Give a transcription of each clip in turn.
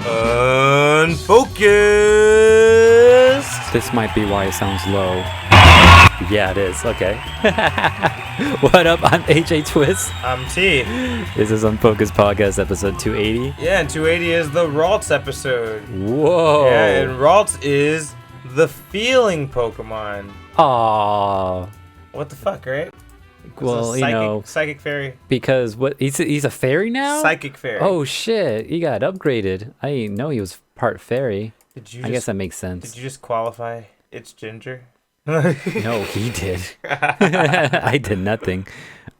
Unfocused. This might be why it sounds low. Yeah, it is. Okay. What up? I'm AJ Twist. I'm T. This is Unfocused Podcast, episode 280. Yeah, and 280 is the Ralts episode. Whoa. Yeah, and Ralts is the feeling Pokemon. Aww. What the fuck, right? Well, psychic fairy. Because what? He's a fairy now? Psychic fairy. Oh shit! He got upgraded. I didn't know he was part fairy. I guess that makes sense. Did you just qualify? It's ginger. No, he did. I did nothing.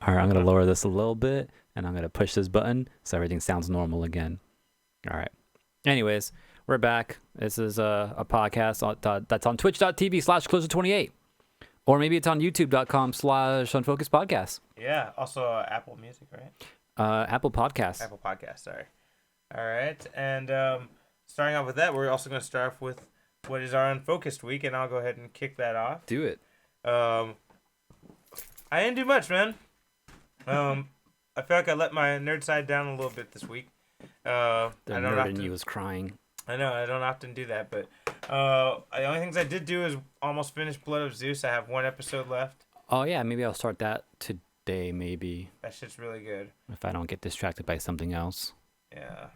All right, I'm gonna lower this a little bit, and I'm gonna push this button so everything sounds normal again. All right. Anyways, we're back. This is a podcast that's on twitch.tv/closer28. Or maybe it's on youtube.com/Unfocused Podcast. Yeah, also Apple Music, right? Apple Podcast. Apple Podcast, sorry. All right, and starting off with that, we're also going to start off with what is our Unfocused week, and I'll go ahead and kick that off. Do it. I didn't do much, man. I feel like I let my nerd side down a little bit this week. The nerd in you was crying. I know, I don't often do that, but the only things I did do is almost finish Blood of Zeus. I have one episode left. Oh, yeah, maybe I'll start that today, maybe. That shit's really good. If I don't get distracted by something else. Yeah.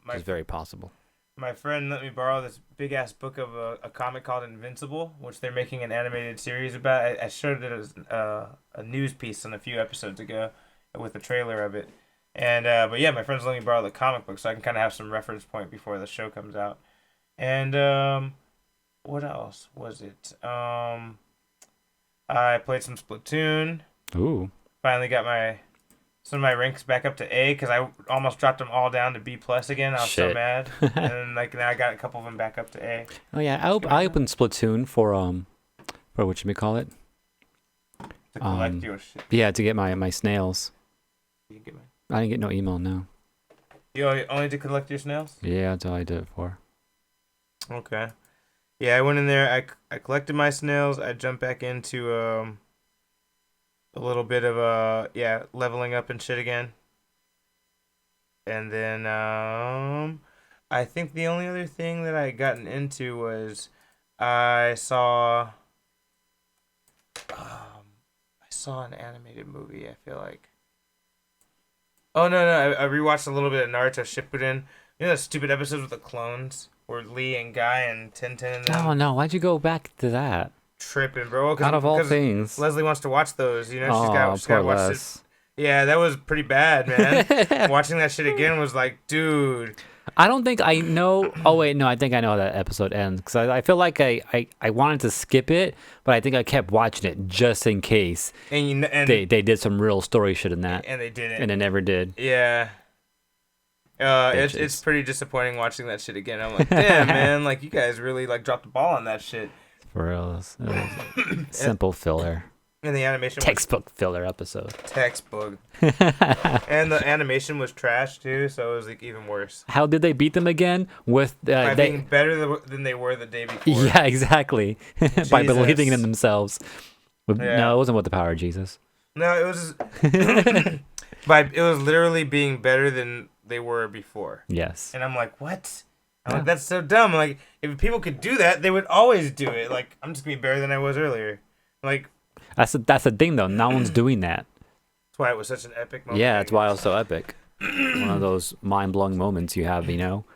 Which is very possible. My friend let me borrow this big-ass book of a comic called Invincible, which they're making an animated series about. I showed it as a news piece on a few episodes ago with a trailer of it. And but yeah, my friends let me borrow the comic book so I can kind of have some reference point before the show comes out. And what else was it? I played some Splatoon. Ooh. Finally got some of my ranks back up to A because I almost dropped them all down to B+ again. I was so mad. And now I got a couple of them back up to A. Oh yeah, I opened Splatoon for whatchamacallit? To collect your shit. Yeah, to get my snails. You can get mine. I didn't get no email, no. You only to collect your snails? Yeah, that's all I did it for. Okay. Yeah, I went in there. I collected my snails. I jumped back into a little bit of leveling up and shit again. And then I think the only other thing that I had gotten into was I saw an animated movie. I feel like. Oh no! I rewatched a little bit of Naruto Shippuden. You know the stupid episodes with the clones where Lee and Guy and Tintin. Oh no! Why'd you go back to that? Tripping, bro. Out of all things, Leslie wants to watch those. You know, she's got to watch it. Yeah, that was pretty bad, man. Watching that shit again was like, dude. I don't think I know. Oh wait, no, I think I know how that episode ends because I feel like I wanted to skip it, but I think I kept watching it just in case. And they did some real story shit in that, and they didn't, and it never did. Yeah. It's pretty disappointing watching that shit again. I'm like, damn, man, like you guys really like dropped the ball on that shit. For real, it was simple filler. And the animation textbook filler episode. Textbook. And the animation was trash too, so it was like even worse. How did they beat them again? With by being better than they were the day before. Yeah, exactly. By believing in themselves. No, it wasn't with the power of Jesus. No, it was it was literally being better than they were before. Yes. And I'm like, what? Like, that's so dumb. Like, if people could do that, they would always do it. Like, I'm just gonna be better than I was earlier. Like, that's the thing though. No one's doing that. That's why it was such an epic moment. Yeah, that's why it was so epic. One of those mind-blowing moments you have,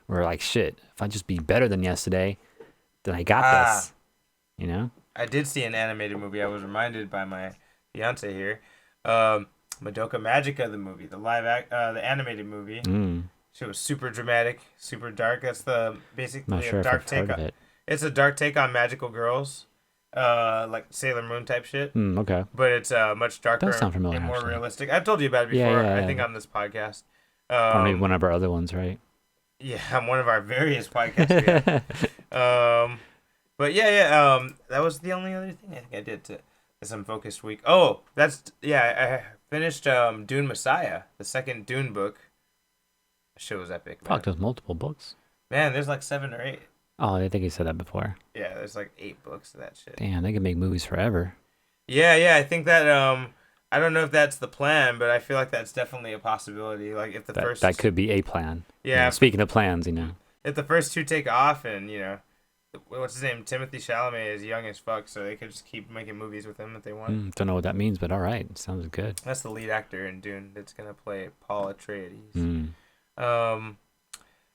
where like, shit, if I just be better than yesterday, then I got this. I did see an animated movie. I was reminded by my fiance here. Madoka Magica, the movie, the animated movie. It was super dramatic, super dark. That's basically a dark take on it. It's a dark take on magical girls, like Sailor Moon type shit. Okay. But it's much darker and more realistic. I've told you about it before. I think on this podcast. Or maybe one of our other ones, right? Yeah, on one of our various podcasts. But that was the only other thing I think I did to this Unfocused week. Oh, I finished Dune Messiah, the second Dune book. The shit was epic. Fuck, there's multiple books. Man, there's like 7 or 8. Oh, I think you said that before. Yeah, there's like 8 books of that shit. Damn, they can make movies forever. Yeah, I think that I don't know if that's the plan, but I feel like that's definitely a possibility. Like if that could be a plan. Yeah. Speaking of plans, if the first two take off, and what's his name, Timothy Chalamet is young as fuck, so they could just keep making movies with him if they want. Don't know what that means, but all right, sounds good. That's the lead actor in Dune that's gonna play Paul Atreides.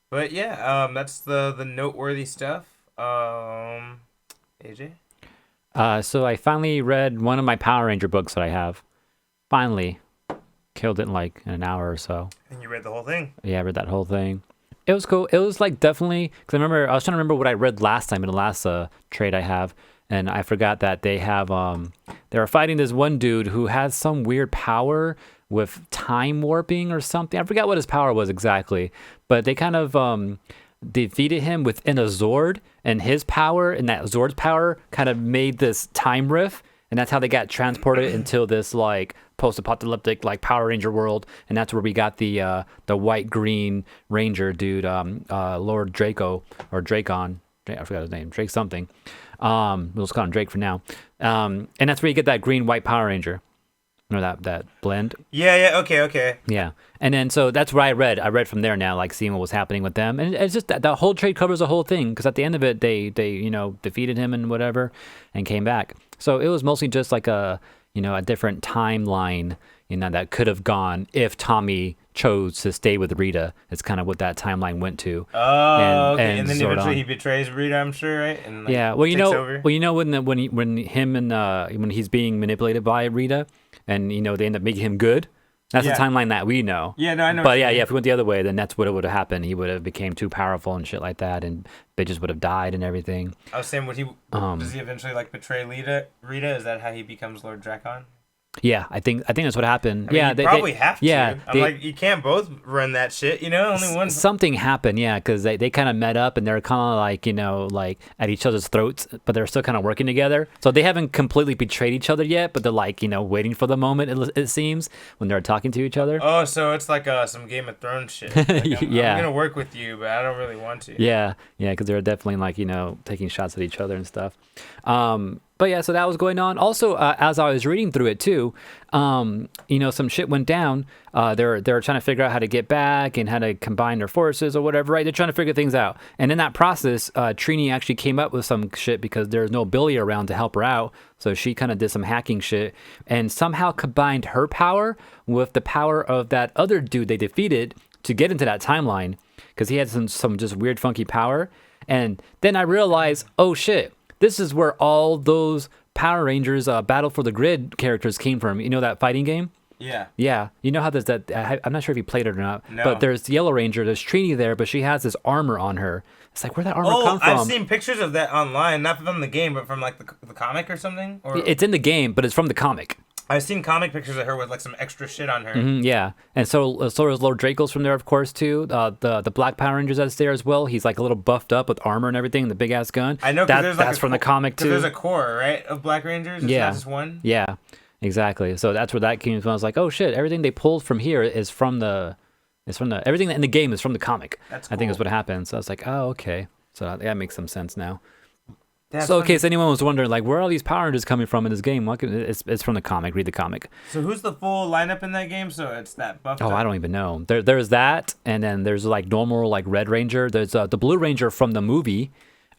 But yeah, that's the noteworthy stuff. AJ. So I finally read one of my Power Ranger books that I have. Finally, killed it in like an hour or so. And you read the whole thing? Yeah, I read that whole thing. It was cool. It was like definitely, because I was trying to remember what I read last time in the last trade I have, and I forgot that they have they were fighting this one dude who has some weird power with time warping or something. I forgot what his power was exactly, but they kind of defeated him within a Zord, and his power and that Zord's power kind of made this time rift, and that's how they got transported into this like post-apocalyptic like Power Ranger world, and that's where we got the white green Ranger dude, Lord Draco or Dracon. I forgot his name, Drake something. We'll just call him Drake for now. And that's where you get that green white Power Ranger. You know that blend? Yeah, okay. Yeah. And then so that's what I read. I read from there now, like seeing what was happening with them. And it's just that the whole trade covers the whole thing, because at the end of it they defeated him and whatever and came back. So it was mostly just like a different timeline, that could have gone if Tommy chose to stay with Rita. It's kind of what that timeline went to. Oh, okay. And then eventually he betrays Rita, I'm sure, right? And yeah. Well, when he's being manipulated by Rita, and they end up making him good. That's the timeline that we know. Yeah, no, I know. But yeah, if we went the other way, then that's what would have happened. He would have became too powerful and shit like that, and they just would have died and everything. I was saying, does he eventually like betray Rita? Is that how he becomes Lord Dracon? Yeah, I think that's what happened. I mean, they probably have to. Yeah, you can't both run that shit. Only one. Something happened, yeah, because they kind of met up and they're kind of like at each other's throats, but they're still kind of working together. So they haven't completely betrayed each other yet, but they're like waiting for the moment. It seems when they're talking to each other. Oh, so it's like some Game of Thrones shit. Like I'm gonna work with you, but I don't really want to. Yeah, because they're definitely taking shots at each other and stuff. But yeah, so that was going on. Also, as I was reading through it too, some shit went down. They're trying to figure out how to get back and how to combine their forces or whatever, right? They're trying to figure things out. And in that process, Trini actually came up with some shit because there's no Billy around to help her out. So she kind of did some hacking shit and somehow combined her power with the power of that other dude they defeated to get into that timeline, because he had some just weird funky power. And then I realized, oh shit, this is where all those Power Rangers Battle for the Grid characters came from. You know that fighting game? Yeah. Yeah. You know how there's that... I'm not sure if you played it or not. No. But there's Yellow Ranger. There's Trini there, but she has this armor on her. It's like, where'd that armor come from? I've seen pictures of that online. Not from the game, but from like the comic or something? It's in the game, but it's from the comic. I've seen comic pictures of her with like some extra shit on her. Mm-hmm, yeah, and so is Lord Draco's from there, of course, too. The Black Power Rangers that's there as well. He's like a little buffed up with armor and everything, the big ass gun. I know, that's from the comic too. There's a core, right, of Black Rangers. It's not just one. Yeah, exactly. So that's where that came from. I was like, oh shit, everything they pulled from here is from the everything in the game is from the comic. That's cool. I think is what happened. So I was like, oh okay, so that makes some sense now. That's so in case anyone was wondering, like, where are all these Power Rangers coming from in this game? It's from the comic. Read the comic. So who's the full lineup in that game? So it's that buffed up. I don't even know. There's that, and then there's like normal like Red Ranger. There's the Blue Ranger from the movie.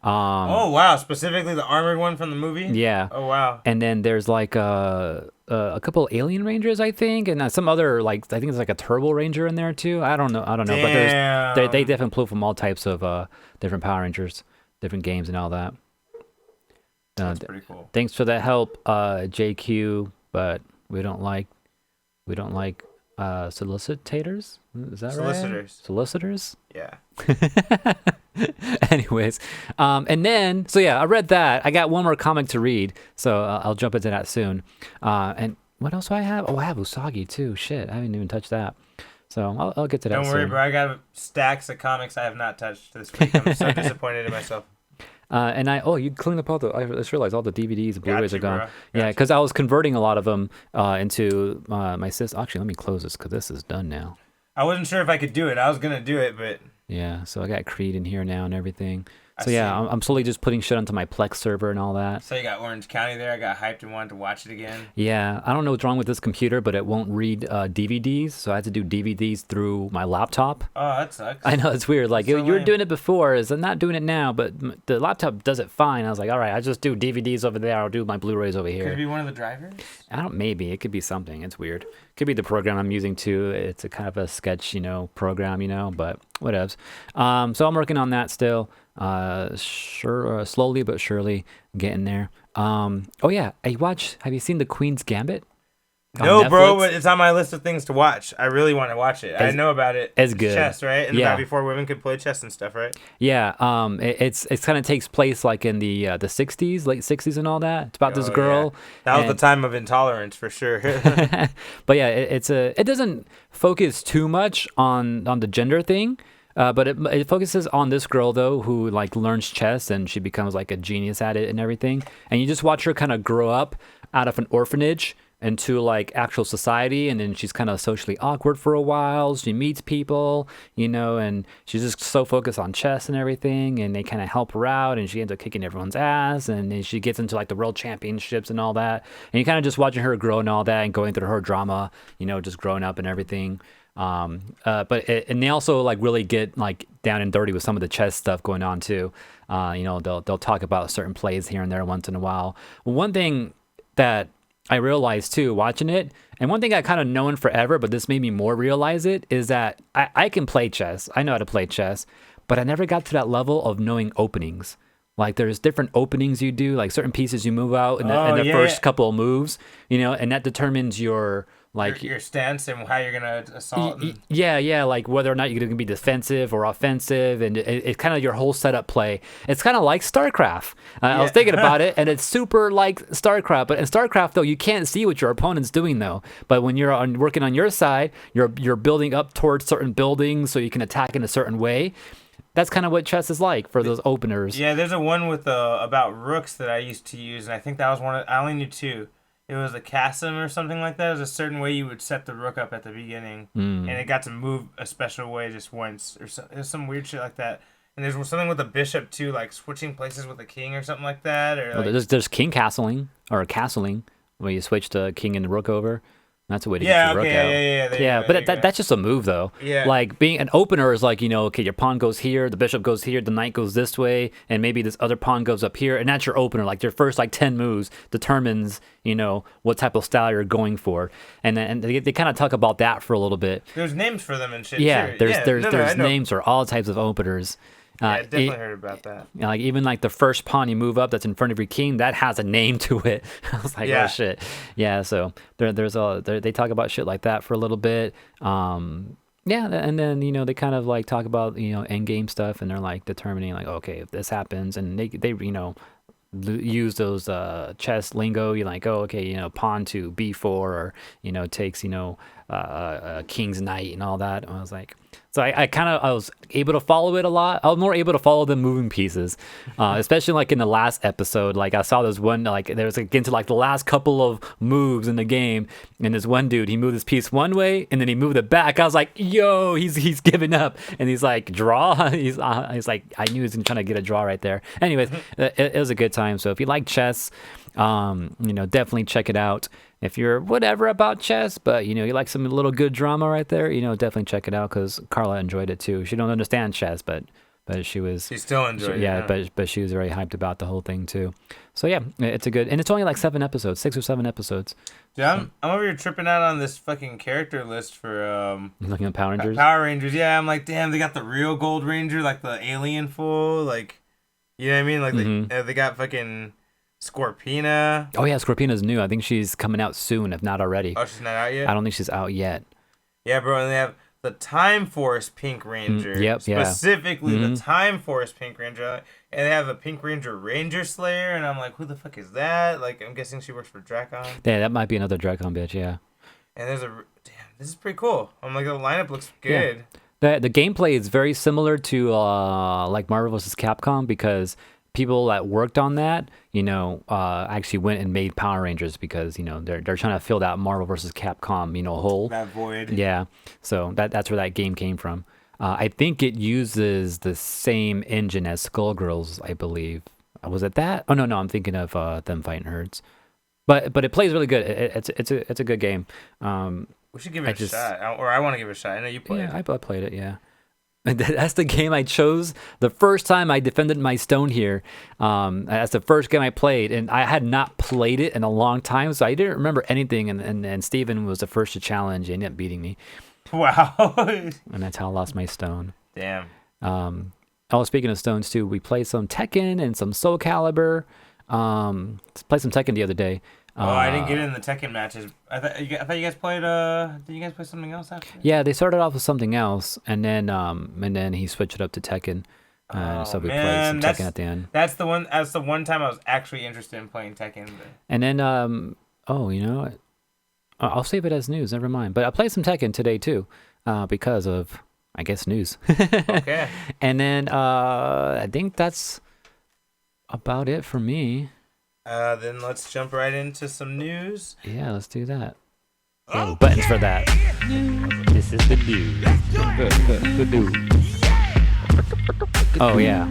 Oh wow! Specifically the armored one from the movie. Yeah. Oh wow. And then there's like a couple Alien Rangers, I think, and some other like I think there's like a Turbo Ranger in there too. I don't know. Damn. But they definitely pull from all types of different Power Rangers, different games, and all that. That's pretty cool. Thanks for the help, JQ. But we don't like solicitators. Is that right? Solicitors. Yeah. Anyways, and then so yeah, I read that. I got one more comic to read, so I'll jump into that soon. And what else do I have? Oh, I have Usagi too. Shit, I haven't even touched that. So I'll get to that. Don't worry, bro. I got stacks of comics I have not touched this week. I'm so disappointed in myself. And you cleaned up I just realized all the DVDs and Blu-rays are gone. Yeah, because I was converting a lot of them into my sis. Actually, let me close this because this is done now. I wasn't sure if I could do it. I was gonna do it, but yeah. So I got Creed in here now and everything. So yeah, I'm slowly just putting shit onto my Plex server and all that. So you got Orange County there. I got hyped and wanted to watch it again. Yeah, I don't know what's wrong with this computer, but it won't read DVDs, so I had to do DVDs through my laptop. Oh, that sucks. I know, it's weird. Like, So you were lame. doing it before, I'm not doing it now, but the laptop does it fine. I was like, all right, I'll just do DVDs over there. I'll do my Blu-rays over Could it here. be one of the drivers? Maybe. It could be something. It's weird. Could be the program I'm using too. It's a kind of a sketch, program, but whatevs. So I'm working on that still. Slowly but surely getting there. Oh yeah, have you seen The Queen's Gambit? On No, bro, Netflix? but it's on my list of things to watch. I really want to watch it. I know about it. It's good. Chess, right? And Yeah. about before women could play chess and stuff, right? Yeah, it's kind of takes place like in the 60s, late 60s and all that. It's about this Oh, girl. That was the and- time of intolerance for sure. But yeah, it doesn't focus too much on the gender thing. But it focuses on this girl though who like learns chess and she becomes like a genius at it and everything. And you just watch her kind of grow up out of an orphanage into like actual society, and then she's kind of socially awkward for a while. She meets people, and she's just so focused on chess and everything, and they kind of help her out, and she ends up kicking everyone's ass, and then she gets into like the world championships and all that. And you kind of just watching her grow and all that, and going through her drama, just growing up and everything. And they also like really get like down and dirty with some of the chess stuff going on too. They'll talk about certain plays here and there once in a while. One thing that I realized too watching it, and one thing I kind of known forever, but this made me more realize it, is that I can play chess. I know how to play chess, but I never got to that level of knowing openings. Like there's different openings you do, like certain pieces you move out in the first couple of moves, and that determines your like your stance and how you're gonna assault. Yeah, like whether or not you're gonna be defensive or offensive, and it's kind of your whole setup play. It's kind of like StarCraft. I was thinking about it, and it's super like StarCraft. But in StarCraft though, you can't see what your opponent's doing though. But when you're working on your side, you're building up towards certain buildings so you can attack in a certain way. That's kind of what chess is like for those openers. Yeah, there's a one with about rooks that I used to use, and I think that was one. I only knew two. It was a chasm or something like that. It was a certain way you would set the rook up at the beginning, and it got to move a special way just once, or so, there's some weird shit like that. And there's something with the bishop too, like switching places with the king or something like that. Or there's king castling or castling, where you switch the king and the rook over. That's a way to get your rook out. Yeah. But that's just a move though. Yeah. Like being an opener is like, okay, your pawn goes here, the bishop goes here, the knight goes this way, and maybe this other pawn goes up here, and that's your opener. Like your first 10 moves determines, what type of style you're going for. And they kind of talk about that for a little bit. There's names for them and shit. Yeah, too. there's names for all types of openers. I definitely heard about that. Like even like the first pawn you move up that's in front of your king, that has a name to it. I was like, oh shit. Yeah, so they talk about shit like that for a little bit. And then they kind of like talk about end game stuff, and they're like determining like, okay, if this happens, and they use those chess lingo. You're like, oh, okay, pawn to b4, or takes king's knight and all that. And I was like, so I was able to follow it a lot. I was more able to follow the moving pieces, especially like in the last episode. Like I saw this one, like there was into like the last couple of moves in the game, and this one dude, he moved his piece one way and then he moved it back. I was like, yo, he's giving up, and he's like, draw. He's like, I knew he was trying to get a draw right there. Anyways, it was a good time. So if you like chess, definitely check it out. If you're whatever about chess, but you like some little good drama right there, definitely check it out, because Carla enjoyed it too. She don't understand chess, but she still enjoyed it. Yeah, but she was very hyped about the whole thing too. So yeah, it's a good, and it's only like 7 episodes, 6 or 7 episodes. Yeah, I'm over here tripping out on this fucking character list for You're looking at Power Rangers. Power Rangers, yeah. I'm like, damn, they got the real Gold Ranger, like the alien fool, like, you know what I mean? Like they got fucking Scorpina. Oh yeah, Scorpina's new. I think she's coming out soon, if not already. Oh, she's not out yet? I don't think she's out yet. Yeah, bro, and they have the Time Force Pink Ranger. Specifically the Time Force Pink Ranger. And they have a Pink Ranger Ranger Slayer, and I'm like, who the fuck is that? Like, I'm guessing she works for Dracon. Yeah, that might be another Dracon bitch, yeah. And this is pretty cool. I'm like, the lineup looks good. Yeah. The gameplay is very similar to like Marvel vs. Capcom, because people that worked on that, actually went and made Power Rangers, because they're trying to fill that Marvel vs. Capcom hole. That void. Yeah, so that's where that game came from. I think it uses the same engine as Skullgirls, I believe. Was it that? Oh no, I'm thinking of them fighting herds. But it plays really good. It's a good game. We should give it a shot, or I want to give it a shot. I know you played. Yeah, I played it. Yeah. That's the game I chose the first time I defended my stone here. That's the first game I played, and I had not played it in a long time, so I didn't remember anything. And Steven was the first to challenge, and ended up beating me. Wow. And that's how I lost my stone. Damn. Speaking of stones too, we played some Tekken and some Soul Calibur. Played some Tekken the other day. I didn't get in the Tekken matches. I thought you guys played. Did you guys play something else after? Yeah, they started off with something else, and then he switched it up to Tekken. So we played some Tekken at the end. That's the one. That's the one time I was actually interested in playing Tekken. And then, you know what? I'll save it as news. Never mind. But I played some Tekken today too, because of, I guess, news. Okay. And then I think that's about it for me. Then let's jump right into some news. Yeah, let's do that. Okay. Buttons for that. This is the news. The news. Oh, yeah.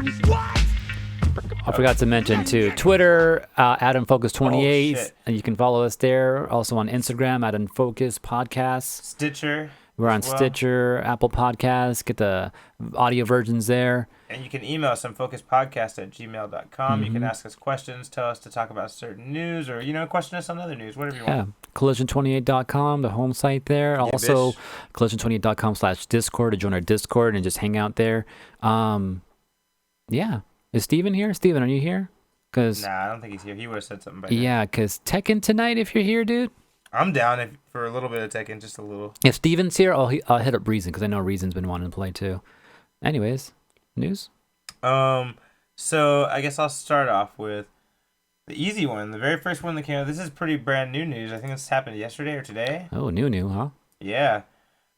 I forgot to mention, too, Twitter, Unfocused28. You can follow us there. Also on Instagram, Unfocused Podcast. Stitcher. We're on Stitcher, Apple Podcasts. Get the audio versions there. And you can email us unfocusedpodcast@gmail.com. You can ask us questions, tell us to talk about certain news, or, question us on other news, whatever you want. Collision28.com, the home site there. Yeah, also, collision28.com/Discord to join our Discord and just hang out there. Yeah. Is Steven here? Steven, are you here? Nah, I don't think he's here. He would have said something by now. Yeah, because Tekken tonight, if you're here, dude. I'm down for a little bit of Tekken, just a little. If Steven's here, I'll hit up Reason, because I know Reason's been wanting to play too. Anyways, news? So I guess I'll start off with the easy one. The very first one that came out. This is pretty brand new news. I think this happened yesterday or today. Oh, new, huh? Yeah.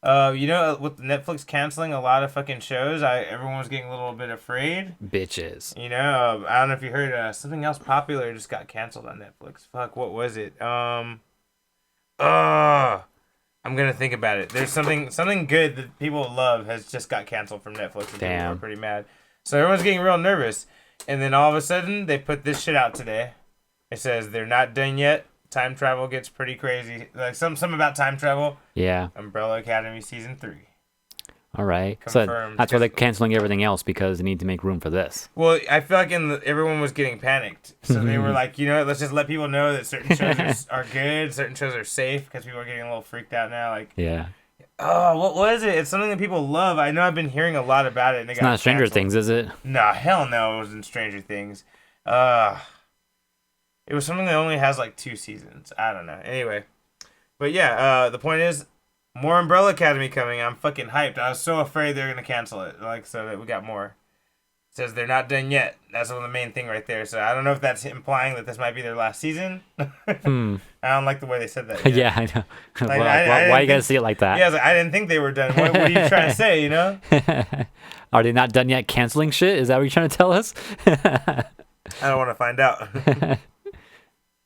With Netflix canceling a lot of fucking shows, everyone was getting a little bit afraid. Bitches. I don't know if you heard, something else popular just got canceled on Netflix. Fuck, what was it? I'm gonna think about it. There's something good that people love has just got canceled from Netflix, and people are pretty mad. So everyone's getting real nervous, and then all of a sudden they put this shit out today. It says they're not done yet. Time travel gets pretty crazy. Like something about time travel. Yeah. Umbrella Academy season 3. All right. Confirmed. So that's why they're canceling everything else, because they need to make room for this. Well, I feel like everyone was getting panicked. So they were like, let's just let people know that certain shows are good, certain shows are safe, because people are getting a little freaked out now. Like, yeah. Oh, what was it? It's something that people love. I know I've been hearing a lot about it. And it's not Stranger Things, is it? Nah, hell no, it wasn't Stranger Things. It was something that only has like 2 seasons. I don't know. Anyway. But yeah, the point is, more Umbrella Academy coming. I'm fucking hyped. I was so afraid they're going to cancel it. So that we got more. It says they're not done yet. That's the main thing right there. So I don't know if that's implying that this might be their last season. I don't like the way they said that. Yeah, I know. Why you got to see it like that? Yeah, I didn't think they were done. What are you trying to say, Are they not done yet canceling shit? Is that what you're trying to tell us? I don't want to find out.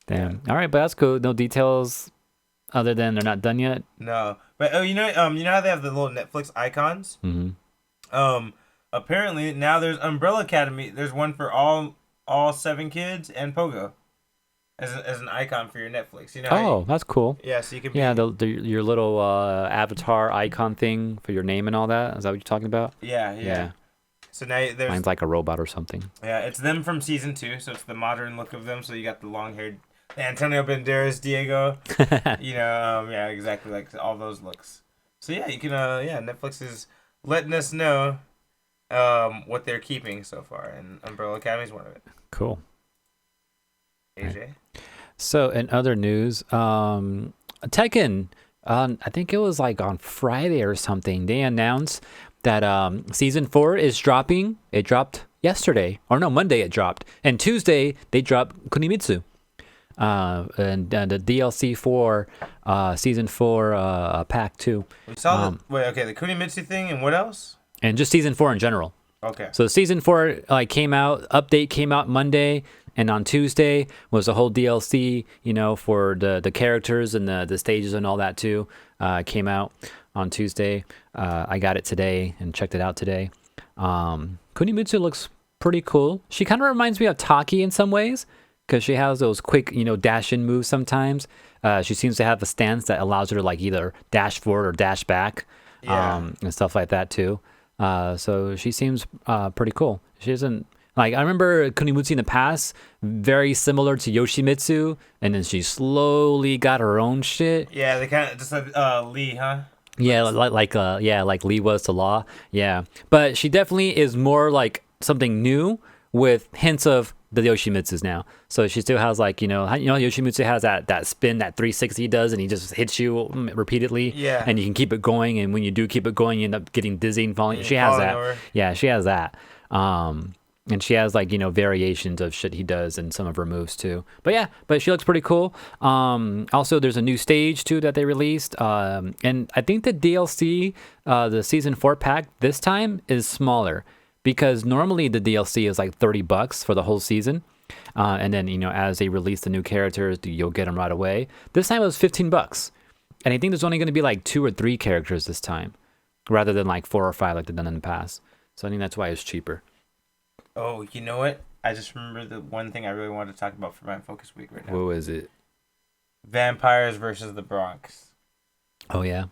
Damn. All right, but that's cool. No details other than they're not done yet? No. But you know how they have the little Netflix icons? Mm-hmm. Apparently now there's Umbrella Academy. There's one for all 7 kids and Pogo as an icon for your Netflix. That's cool. Yeah, so you can. Yeah, your little avatar icon thing for your name and all that. Is that what you're talking about? Yeah. So now there's. Mine's like a robot or something. Yeah, it's them from season 2, so it's the modern look of them. So you got the long-haired Antonio Banderas, Diego. Yeah, exactly, like all those looks. So yeah, you can. Netflix is letting us know what they're keeping so far, and Umbrella Academy is one of it. Cool. AJ. Right. So in other news, Tekken, I think it was like on Friday or something, they announced that season 4 is dropping. It dropped yesterday, or no, Monday it dropped, and Tuesday they dropped Kunimitsu. And the DLC for season 4 pack 2. We saw the Kunimitsu thing, and what else? And just season 4 in general. Okay. So season 4 update came out Monday, And on Tuesday was a whole DLC, for the characters and the stages and all that too. Came out on Tuesday. I got it today and checked it out today. Kunimitsu looks pretty cool. She kind of reminds me of Taki in some ways because she has those quick, dash in moves sometimes. She seems to have a stance that allows her to like either dash forward or dash back, and stuff like that too. So she seems pretty cool. She doesn't like. I remember Kunimitsu in the past, very similar to Yoshimitsu, and then she slowly got her own shit. Yeah, they kind of just like Lee, huh? Yeah, like Lee was to Law. Yeah, but she definitely is more like something new with hints of the Yoshimitsu's now. So she still has like Yoshimitsu has that spin that 360 does, and he just hits you repeatedly. Yeah. And you can keep it going, and when you do keep it going, you end up getting dizzy and falling. She has that. Over. Yeah, she has that. And she has like variations of shit he does in some of her moves too. But she looks pretty cool. Also, there's a new stage too that they released. And I think the DLC, the season 4 pack this time is smaller because normally the DLC is like $30 for the whole season. And then as they release the new characters, you'll get them right away. This time it was $15, and I think there's only going to be like 2 or 3 characters this time, rather than like 4 or 5 like they've done in the past. So I think that's why it's cheaper. Oh, you know what? I just remember the one thing I really wanted to talk about for my Unfocused week right now. What was it? Vampires versus the Bronx. Oh, yeah?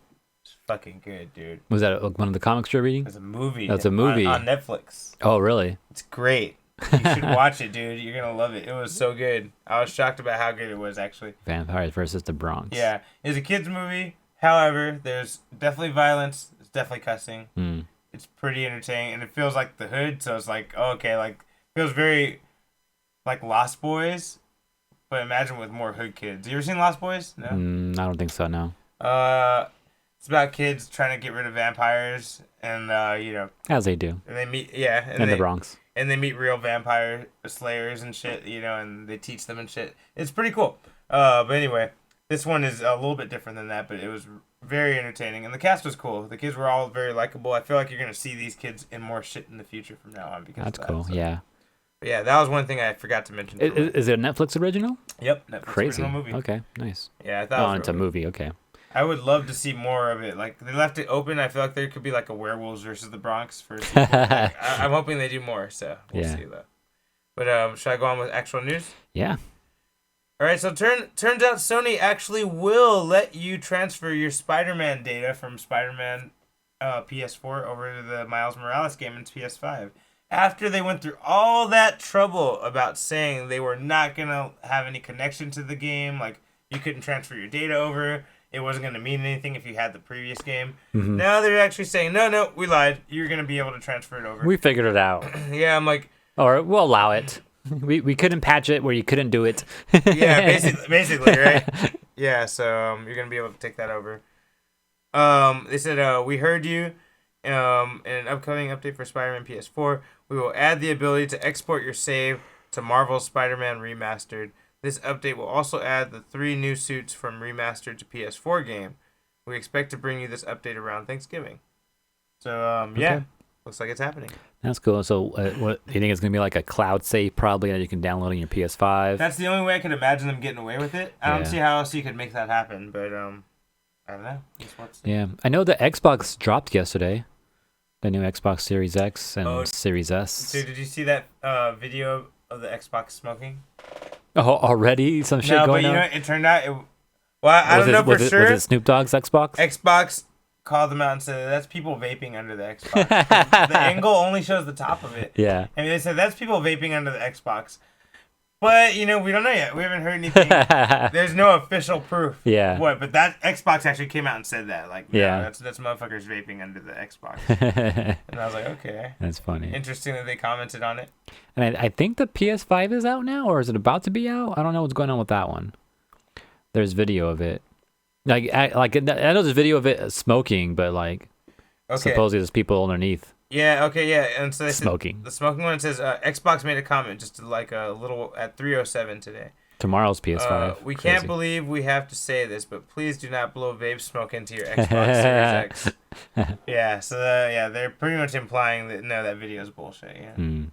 It's fucking good, dude. Was that one of the comics you're reading? It's a movie. That's a movie. On Netflix. Oh, really? It's great. You should watch it, dude. You're going to love it. It was so good. I was shocked about how good it was, actually. Vampires versus the Bronx. Yeah. It's a kid's movie. However, there's definitely violence. There's definitely cussing. It's pretty entertaining, and it feels like the hood, so it's like, oh, okay, like, feels very like Lost Boys, but imagine with more hood kids. You ever seen Lost Boys? No? I don't think so, no. It's about kids trying to get rid of vampires, and, As they do. And they meet, yeah. In the Bronx. And they meet real vampire slayers and shit, and they teach them and shit. It's pretty cool. But anyway, this one is a little bit different than that, but it was very entertaining, and the cast was cool. The kids were all very likable. I feel like you're gonna see these kids in more shit in the future from now on because that's of that, cool. so. Yeah. But yeah, that was one thing I forgot to mention. Is it a Netflix original? Yep, Netflix Crazy. original movie. Okay, nice. Yeah, I thought. It's a movie. Okay. I would love to see more of it. Like they left it open. I feel like there could be like a Werewolves versus the Bronx for a sequel. I'm hoping they do more. So we'll see though. But should I go on with actual news? Yeah. All right, so turns out Sony actually will let you transfer your Spider-Man data from Spider-Man PS4 over to the Miles Morales game in PS5. After they went through all that trouble about saying they were not going to have any connection to the game, like you couldn't transfer your data over, it wasn't going to mean anything if you had the previous game. Mm-hmm. Now they're actually saying, no, we lied. You're going to be able to transfer it over. We figured it out. Yeah, I'm like... Or we'll allow it. We couldn't patch it where you couldn't do it. Yeah, basically, right? Yeah, so you're going to be able to take that over. They said, we heard you. In an upcoming update for Spider-Man PS4, we will add the ability to export your save to Marvel's Spider-Man Remastered. This update will also add the 3 new suits from Remastered to PS4 game. We expect to bring you this update around Thanksgiving. So, yeah, looks like it's happening. That's cool. So, what you think it's gonna be like a cloud save probably that you can download on your PS5? That's the only way I could imagine them getting away with it. I don't see how else you could make that happen, but I don't know. Yeah, I know the Xbox dropped yesterday. The new Xbox Series X and Series S. So did you see that video of the Xbox smoking? Oh, already some shit going on. No, but it turned out I don't know for sure. Was it Snoop Dogg's Xbox? Xbox called them out and said that's people vaping under the Xbox. The angle only shows the top of it. Yeah. And they said that's people vaping under the Xbox. But, we don't know yet. We haven't heard anything. There's no official proof. Yeah. But that Xbox actually came out and said that. Like, that's motherfuckers vaping under the Xbox. And I was like, okay. That's funny. Interesting that they commented on it. And I think the PS5 is out now, or is it about to be out? I don't know what's going on with that one. There's video of it. I know there's video of it smoking, but supposedly there's people underneath. Yeah, okay, yeah. And so they smoking. Said, the smoking one says Xbox made a comment just like a little at 3:07 today. Tomorrow's PS5. We can't believe we have to say this, but please do not blow vape smoke into your Xbox Series X. Yeah, so they're pretty much implying that no, that video is bullshit. Yeah.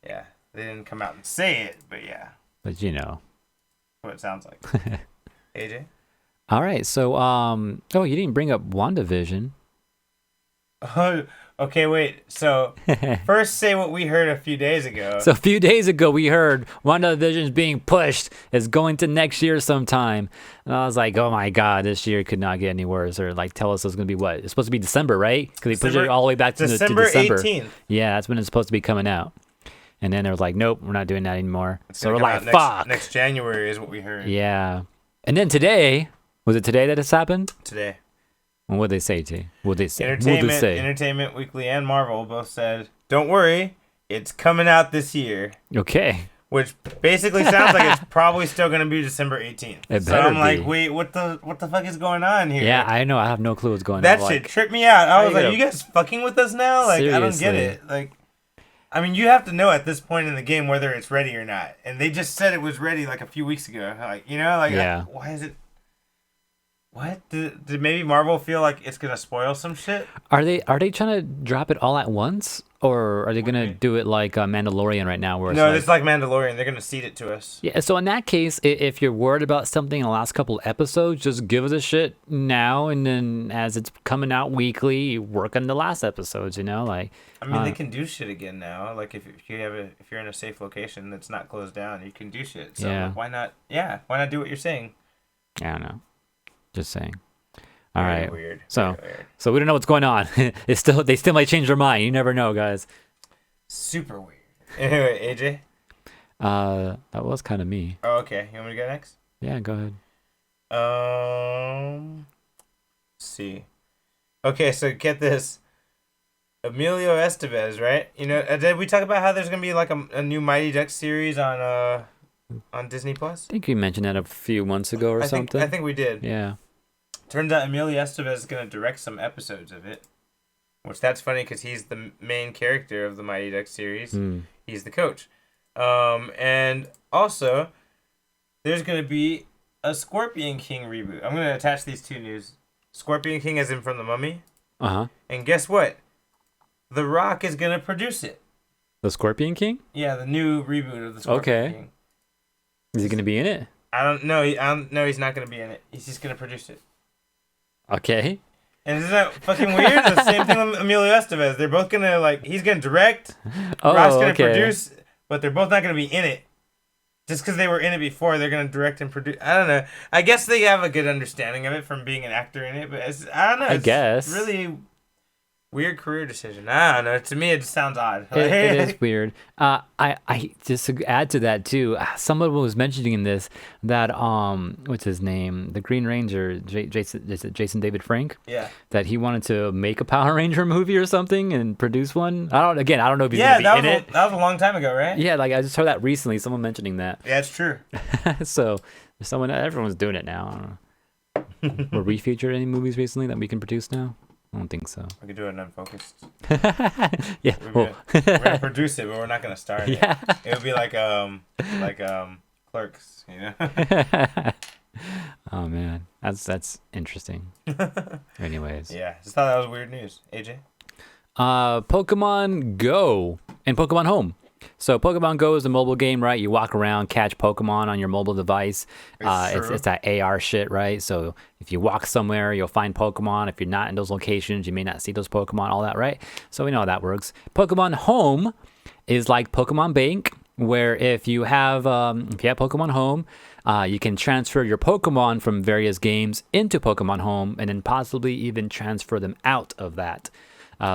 Yeah, They didn't come out and say it, but yeah. But you know. What it sounds like. AJ? All right. So, oh, you didn't bring up WandaVision. Oh, okay, wait. So, first say what we heard a few days ago. So a few days ago, we heard WandaVision's being pushed. It's going to next year sometime. And I was like, oh my God, this year could not get any worse. Or like, tell us it's going to be what? It's supposed to be December, right? Because they pushed it all the way back to December. 18th. Yeah, that's when it's supposed to be coming out. And then they were like, nope, we're not doing that anymore. So we're like, fuck. Next January is what we heard. Yeah. And then today, was it today that this happened? Today. And what did they say, T? What did they say? Entertainment Weekly and Marvel both said, don't worry, it's coming out this year. Okay. Which basically sounds like it's probably still going to be December 18th. So I'm like, wait, what the fuck is going on here? Yeah, I know. I have no clue what's going on. That shit tripped me out. I was like, you guys fucking with us now? Like, seriously. I don't get it. Like, I mean, you have to know at this point in the game whether it's ready or not. And they just said it was ready like a few weeks ago. Like, you know, like, yeah. Why is it? What? Did maybe Marvel feel like it's gonna spoil some shit? Are they trying to drop it all at once, or are they gonna do it like Mandalorian right now? Where it's like Mandalorian. They're gonna seed it to us. Yeah. So in that case, if you're worried about something in the last couple of episodes, just give us a shit now, and then as it's coming out weekly, you work on the last episodes. You know, like. I mean, they can do shit again now. Like if you're in a safe location that's not closed down, you can do shit. So yeah. Why not? Yeah. Why not do what you're saying? I don't know. Just saying. All right. Weird. So we don't know what's going on. They still might change their mind. You never know, guys. Super weird. Anyway, AJ. That was kind of me. Oh, okay. You want me to go next? Yeah, go ahead. Let's see. Okay, so get this. Emilio Estevez, right? You know, did we talk about how there's gonna be like a new Mighty Ducks series on Disney Plus? I think you mentioned that a few months ago or something. I think we did. Yeah. Turns out Emilio Estevez is going to direct some episodes of it. Which that's funny because he's the main character of the Mighty Ducks series. He's the coach. And also, there's going to be a Scorpion King reboot. I'm going to attach these two news. Scorpion King as in from The Mummy. Uh-huh. And guess what? The Rock is going to produce it. The Scorpion King? Yeah, the new reboot of the Scorpion King. Is he going to be in it? I don't know. He's not going to be in it. He's just going to produce it. Okay. And isn't that fucking weird? The same thing with Emilio Estevez. They're both going to, like, he's going to direct. Rock's going to produce, but they're both not going to be in it. Just because they were in it before, they're going to direct and produce. I don't know. I guess they have a good understanding of it from being an actor in it, but I don't know. I guess. Really weird career decision. I don't know. To me, it just sounds odd. It is weird. I just to add to that too. Someone was mentioning this that what's his name? The Green Ranger, Jason David Frank. Yeah. That he wanted to make a Power Ranger movie or something and produce one. I don't know if he's gonna be in it. That was a long time ago, right? Yeah, like I just heard that recently. Someone mentioning that. Yeah, it's true. So everyone's doing it now. I don't know. Were we featured any movies recently that we can produce now? I don't think so. We could do it Unfocused. Yeah. We're gonna produce it, but we're not gonna star in it. It would be like Clerks, you know. Oh man, that's interesting. Anyways. Yeah, just thought that was weird news. AJ. Pokemon Go and Pokemon Home. So Pokemon Go is a mobile game, right? You walk around, catch Pokemon on your mobile device. It's that AR shit, right? So if you walk somewhere, you'll find Pokemon. If you're not in those locations, you may not see those Pokemon, all that, right? So we know how that works. Pokemon Home is like Pokemon Bank, where if you have Pokemon Home, you can transfer your Pokemon from various games into Pokemon Home and then possibly even transfer them out of that.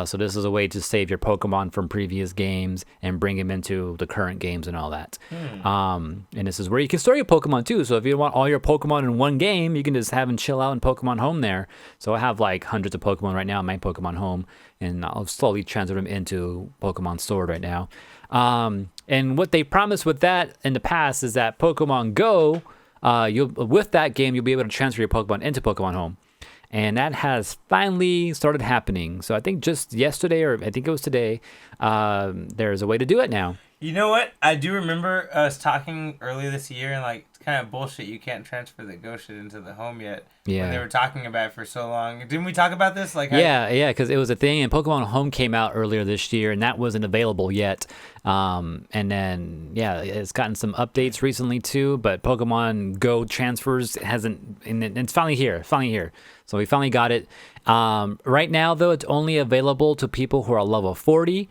So this is a way to save your Pokemon from previous games and bring them into the current games and all that. And this is where you can store your Pokemon too. So if you want all your Pokemon in one game, you can just have them chill out in Pokemon Home there. So I have like hundreds of Pokemon right now in my Pokemon Home, and I'll slowly transfer them into Pokemon Sword right now. And what they promised with that in the past is that Pokemon Go, with that game, you'll be able to transfer your Pokemon into Pokemon Home. And that has finally started happening. So I think just yesterday, or I think it was today, there's a way to do it now. You know what? I do remember us talking earlier this year and like kind of bullshit. You can't transfer the Go shit into the home yet. Yeah. When they were talking about it for so long. Didn't we talk about this? Like, Yeah, because it was a thing, and Pokemon Home came out earlier this year, and that wasn't available yet. And then, it's gotten some updates recently too, but Pokemon Go transfers hasn't, and it's finally here. So we finally got it. Right now, though, it's only available to people who are level 40,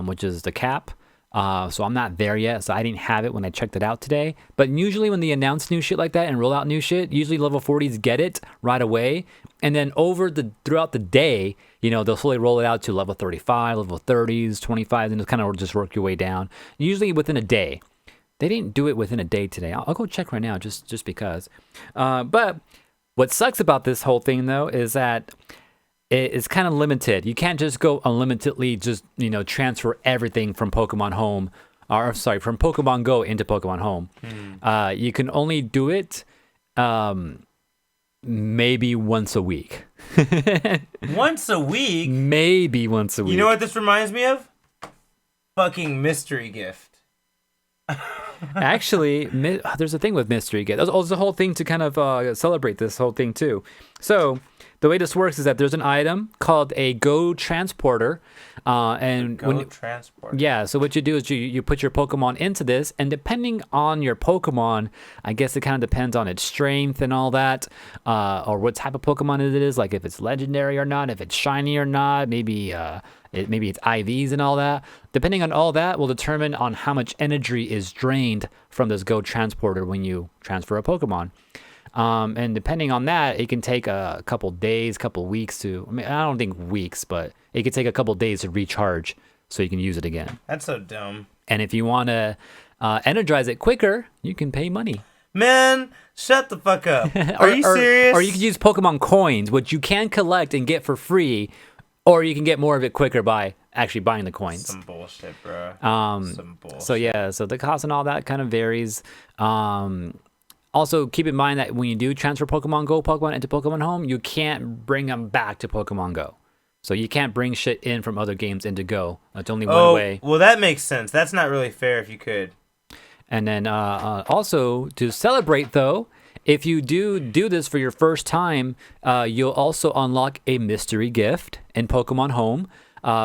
which is the cap. So I'm not there yet, so I didn't have it when I checked it out today. But usually when they announce new shit like that and roll out new shit, usually level 40s get it right away. And then throughout the day, they'll slowly roll it out to level 35, level 30s, 25, and it'll kind of just work your way down. Usually within a day. They didn't do it within a day today. I'll go check right now just because. But what sucks about this whole thing, though, is that it's kind of limited. You can't just go unlimitedly transfer everything from Pokemon Home, from Pokemon Go into Pokemon Home. You can only do it maybe once a week. Once a week? Maybe once a week. You know what this reminds me of? Fucking mystery gift. Actually, there's a thing with mystery gift. There's a whole thing to kind of celebrate this whole thing too. So the way this works is that there's an item called a Go Transporter. Transporter. Yeah, so what you do is you put your Pokemon into this, and depending on your Pokemon, I guess it kind of depends on its strength and all that, or what type of Pokemon it is, like if it's legendary or not, if it's shiny or not, maybe it's IVs and all that. Depending on all that will determine on how much energy is drained from this Go Transporter when you transfer a Pokemon. And depending on that, it can take a couple days, couple weeks I don't think weeks, but it could take a couple days to recharge so you can use it again. That's so dumb. And if you want to energize it quicker, you can pay money. Man, shut the fuck up. Are you serious? Or you can use Pokemon coins, which you can collect and get for free, or you can get more of it quicker by actually buying the coins. Some bullshit, bro. Some bullshit. So the cost and all that kind of varies. Also, keep in mind that when you do transfer Pokemon Go Pokemon into Pokemon Home, you can't bring them back to Pokemon Go. So you can't bring shit in from other games into Go. It's only one way. Well, that makes sense. That's not really fair if you could. And then also, to celebrate, though, if you do this for your first time, you'll also unlock a mystery gift in Pokemon Home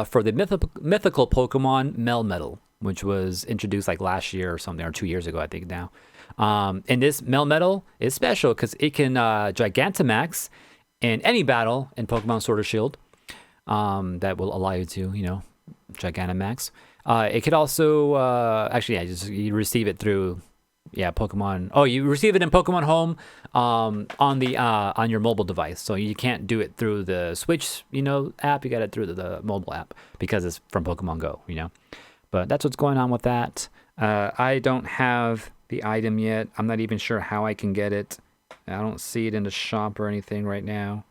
for the mythical Pokemon Melmetal, which was introduced like last year or something, or 2 years ago, I think now. And this Melmetal is special because it can Gigantamax in any battle in Pokemon Sword or Shield. That will allow you to, Gigantamax. It could also, you receive it through, Pokemon. Oh, you receive it in Pokemon Home on your mobile device. So you can't do it through the Switch, app. You got it through the mobile app because it's from Pokemon Go, But that's what's going on with that. I don't have the item yet. I'm not even sure how I can get it. I don't see it in the shop or anything right now.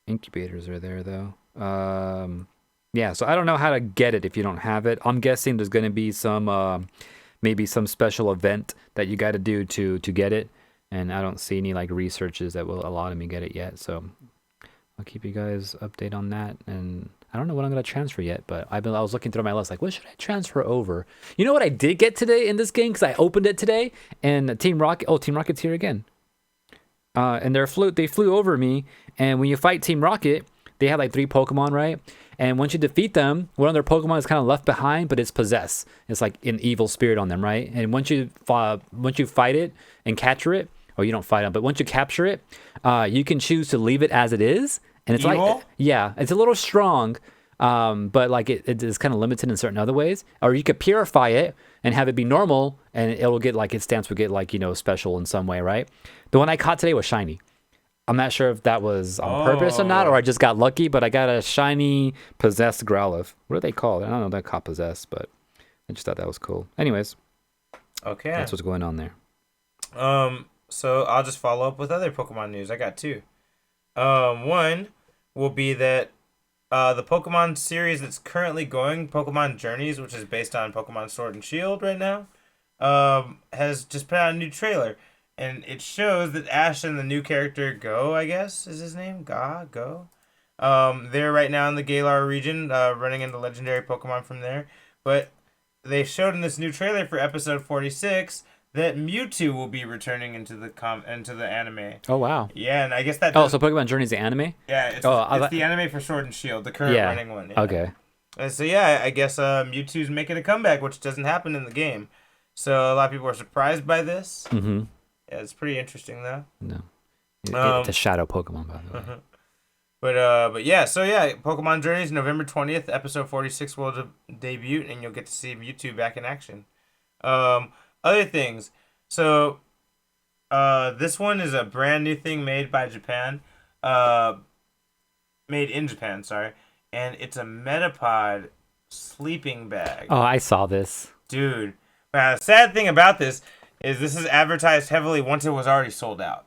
Incubators are there though. So I don't know how to get it if you don't have it. I'm guessing there's going to be some maybe some special event that you got to do to get it, and I don't see any like researches that will allow me get it yet. So I'll keep you guys update on that. And I don't know what I'm going to transfer yet, but I was looking through my list, like, what should I transfer over? You know what I did get today in this game? Because I opened it today, and Team Rocket's here again. And they flew over me, and when you fight Team Rocket, they have like 3 Pokemon, right? And once you defeat them, one of their Pokemon is kind of left behind, but it's possessed. It's like an evil spirit on them, right? And once you fight it and capture it, or you don't fight them, but once you capture it, you can choose to leave it as it is. And it's evil? It's a little strong, but like it is kind of limited in certain other ways. Or you could purify it and have it be normal, and it'll get like its stance will get like special in some way, right? The one I caught today was shiny. I'm not sure if that was on purpose or not, or I just got lucky, but I got a shiny possessed Growlithe. What are they called? I don't know. They're called possessed, but I just thought that was cool. Anyways, okay, that's what's going on there. So I'll just follow up with other Pokemon news. I got 2. One will be that the Pokemon series that's currently going, Pokemon Journeys, which is based on Pokemon Sword and Shield right now, has just put out a new trailer. And it shows that Ash and the new character Go, I guess, is his name? Go? They're right now in the Galar region, running into legendary Pokemon from there. But they showed in this new trailer for episode 46 that Mewtwo will be returning into the anime. Oh wow. Yeah, and I guess that. Oh, so Pokemon Journey is the anime? Yeah, it's the anime for Sword and Shield, the current running one. Yeah. Okay. And so yeah, I guess Mewtwo's making a comeback, which doesn't happen in the game. So a lot of people are surprised by this. Mm-hmm. Yeah, it's pretty interesting though. No. It's a shadow Pokemon, by the way. But yeah, so yeah, Pokemon Journeys, November 20th, episode 46 will debut, and you'll get to see Mewtwo back in action. Other things. So, this one is a brand new thing made by Japan. Made in Japan, sorry. And it's a MetaPod sleeping bag. Oh, I saw this. Dude. The sad thing about this is advertised heavily once it was already sold out.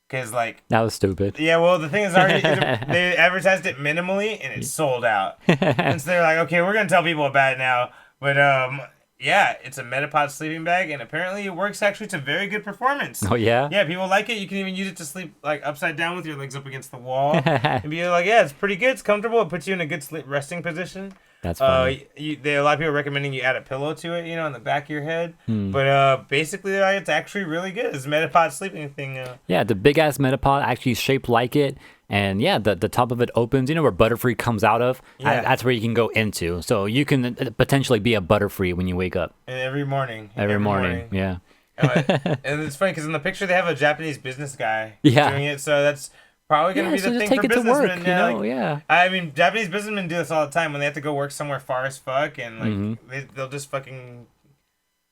Because, like... That was stupid. Yeah, well, the thing is, they advertised it minimally, and it sold out. And so they're like, okay, we're going to tell people about it now. But, yeah, it's a MetaPod sleeping bag, and apparently it works actually to very good performance. Oh, yeah? Yeah, people like it. You can even use it to sleep, like, upside down with your legs up against the wall. And be like, yeah, it's pretty good. It's comfortable. It puts you in a good resting position. That's funny. A lot of people are recommending you add a pillow to it, on the back of your head. But basically, it's actually really good. It's a MetaPod sleeping thing. Yeah, the big-ass MetaPod actually shaped like it. And yeah, the top of it opens, where Butterfree comes out of. Yeah. That's where you can go into. So you can potentially be a Butterfree when you wake up. And every morning. Every morning, yeah. And it's funny because in the picture they have a Japanese business guy doing it. So that's probably going to be the thing for businessmen. Yeah. I mean, Japanese businessmen do this all the time when they have to go work somewhere far as fuck. And they'll just fucking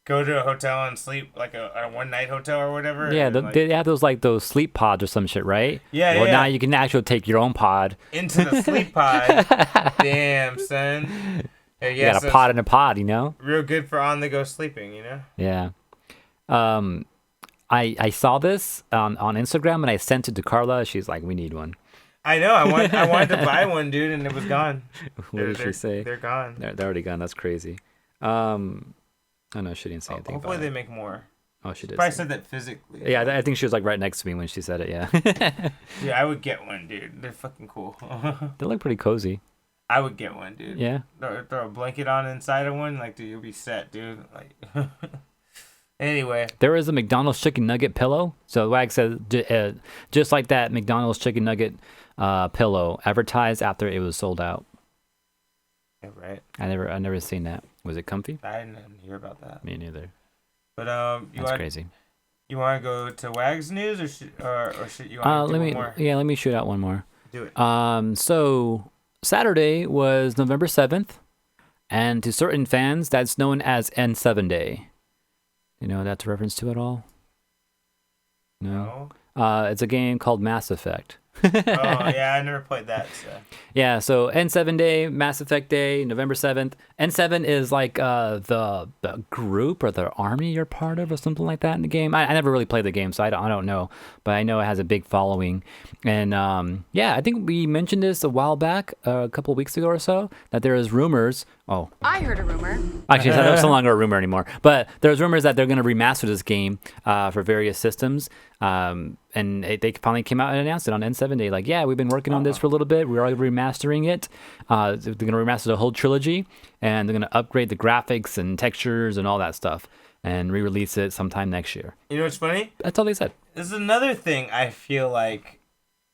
go to a hotel and sleep, like a one-night hotel or whatever. Yeah, they have those sleep pods or some shit, right? Yeah, Well, now you can actually take your own pod. Into the sleep pod. Damn, son. Yeah, you got a pod in a pod, Real good for on-the-go sleeping, Yeah. I saw this on Instagram, and I sent it to Carla. She's like, we need one. I know. I wanted to buy one, dude, and it was gone. What did she say? They're gone. They're already gone. That's crazy. Oh, no, she didn't say anything hopefully about they make more. Oh, she did. Probably said that physically. Yeah, I think she was like right next to me when she said it, yeah. Yeah, I would get one, dude. They're fucking cool. They look pretty cozy. I would get one, dude. Yeah. Throw a blanket on inside of one. Like, dude, you'll be set, dude. Like, anyway. There is a McDonald's chicken nugget pillow. So Wag said, just like that McDonald's chicken nugget pillow advertised after it was sold out. Yeah, right. I never seen that. Was it comfy? I didn't hear about that. Me neither. But that's crazy. You want to go to Wag's news, or should you want to do one more? Yeah, let me shoot out one more. Do it. So Saturday was November 7th, and to certain fans, that's known as N7 Day. You know what that's a reference to at all? No. It's a game called Mass Effect. Oh, yeah, I never played that. So. Yeah, so N7 Day, Mass Effect Day, November 7th. N7 is like the group or the army you're part of or something like that in the game. I never really played the game, so I don't know. But I know it has a big following. And yeah, I think we mentioned this a while back, a couple of weeks ago or so, that there is rumors. Oh. I heard a rumor. Actually, it's no longer a rumor anymore. But there's rumors that they're going to remaster this game for various systems. And they finally came out and announced it on N7 Day. Like, yeah, we've been working on this for a little bit. We're already remastering it. They're going to remaster the whole trilogy. And they're going to upgrade the graphics and textures and all that stuff. And re-release it sometime next year. You know what's funny? That's all they said. This is another thing I feel like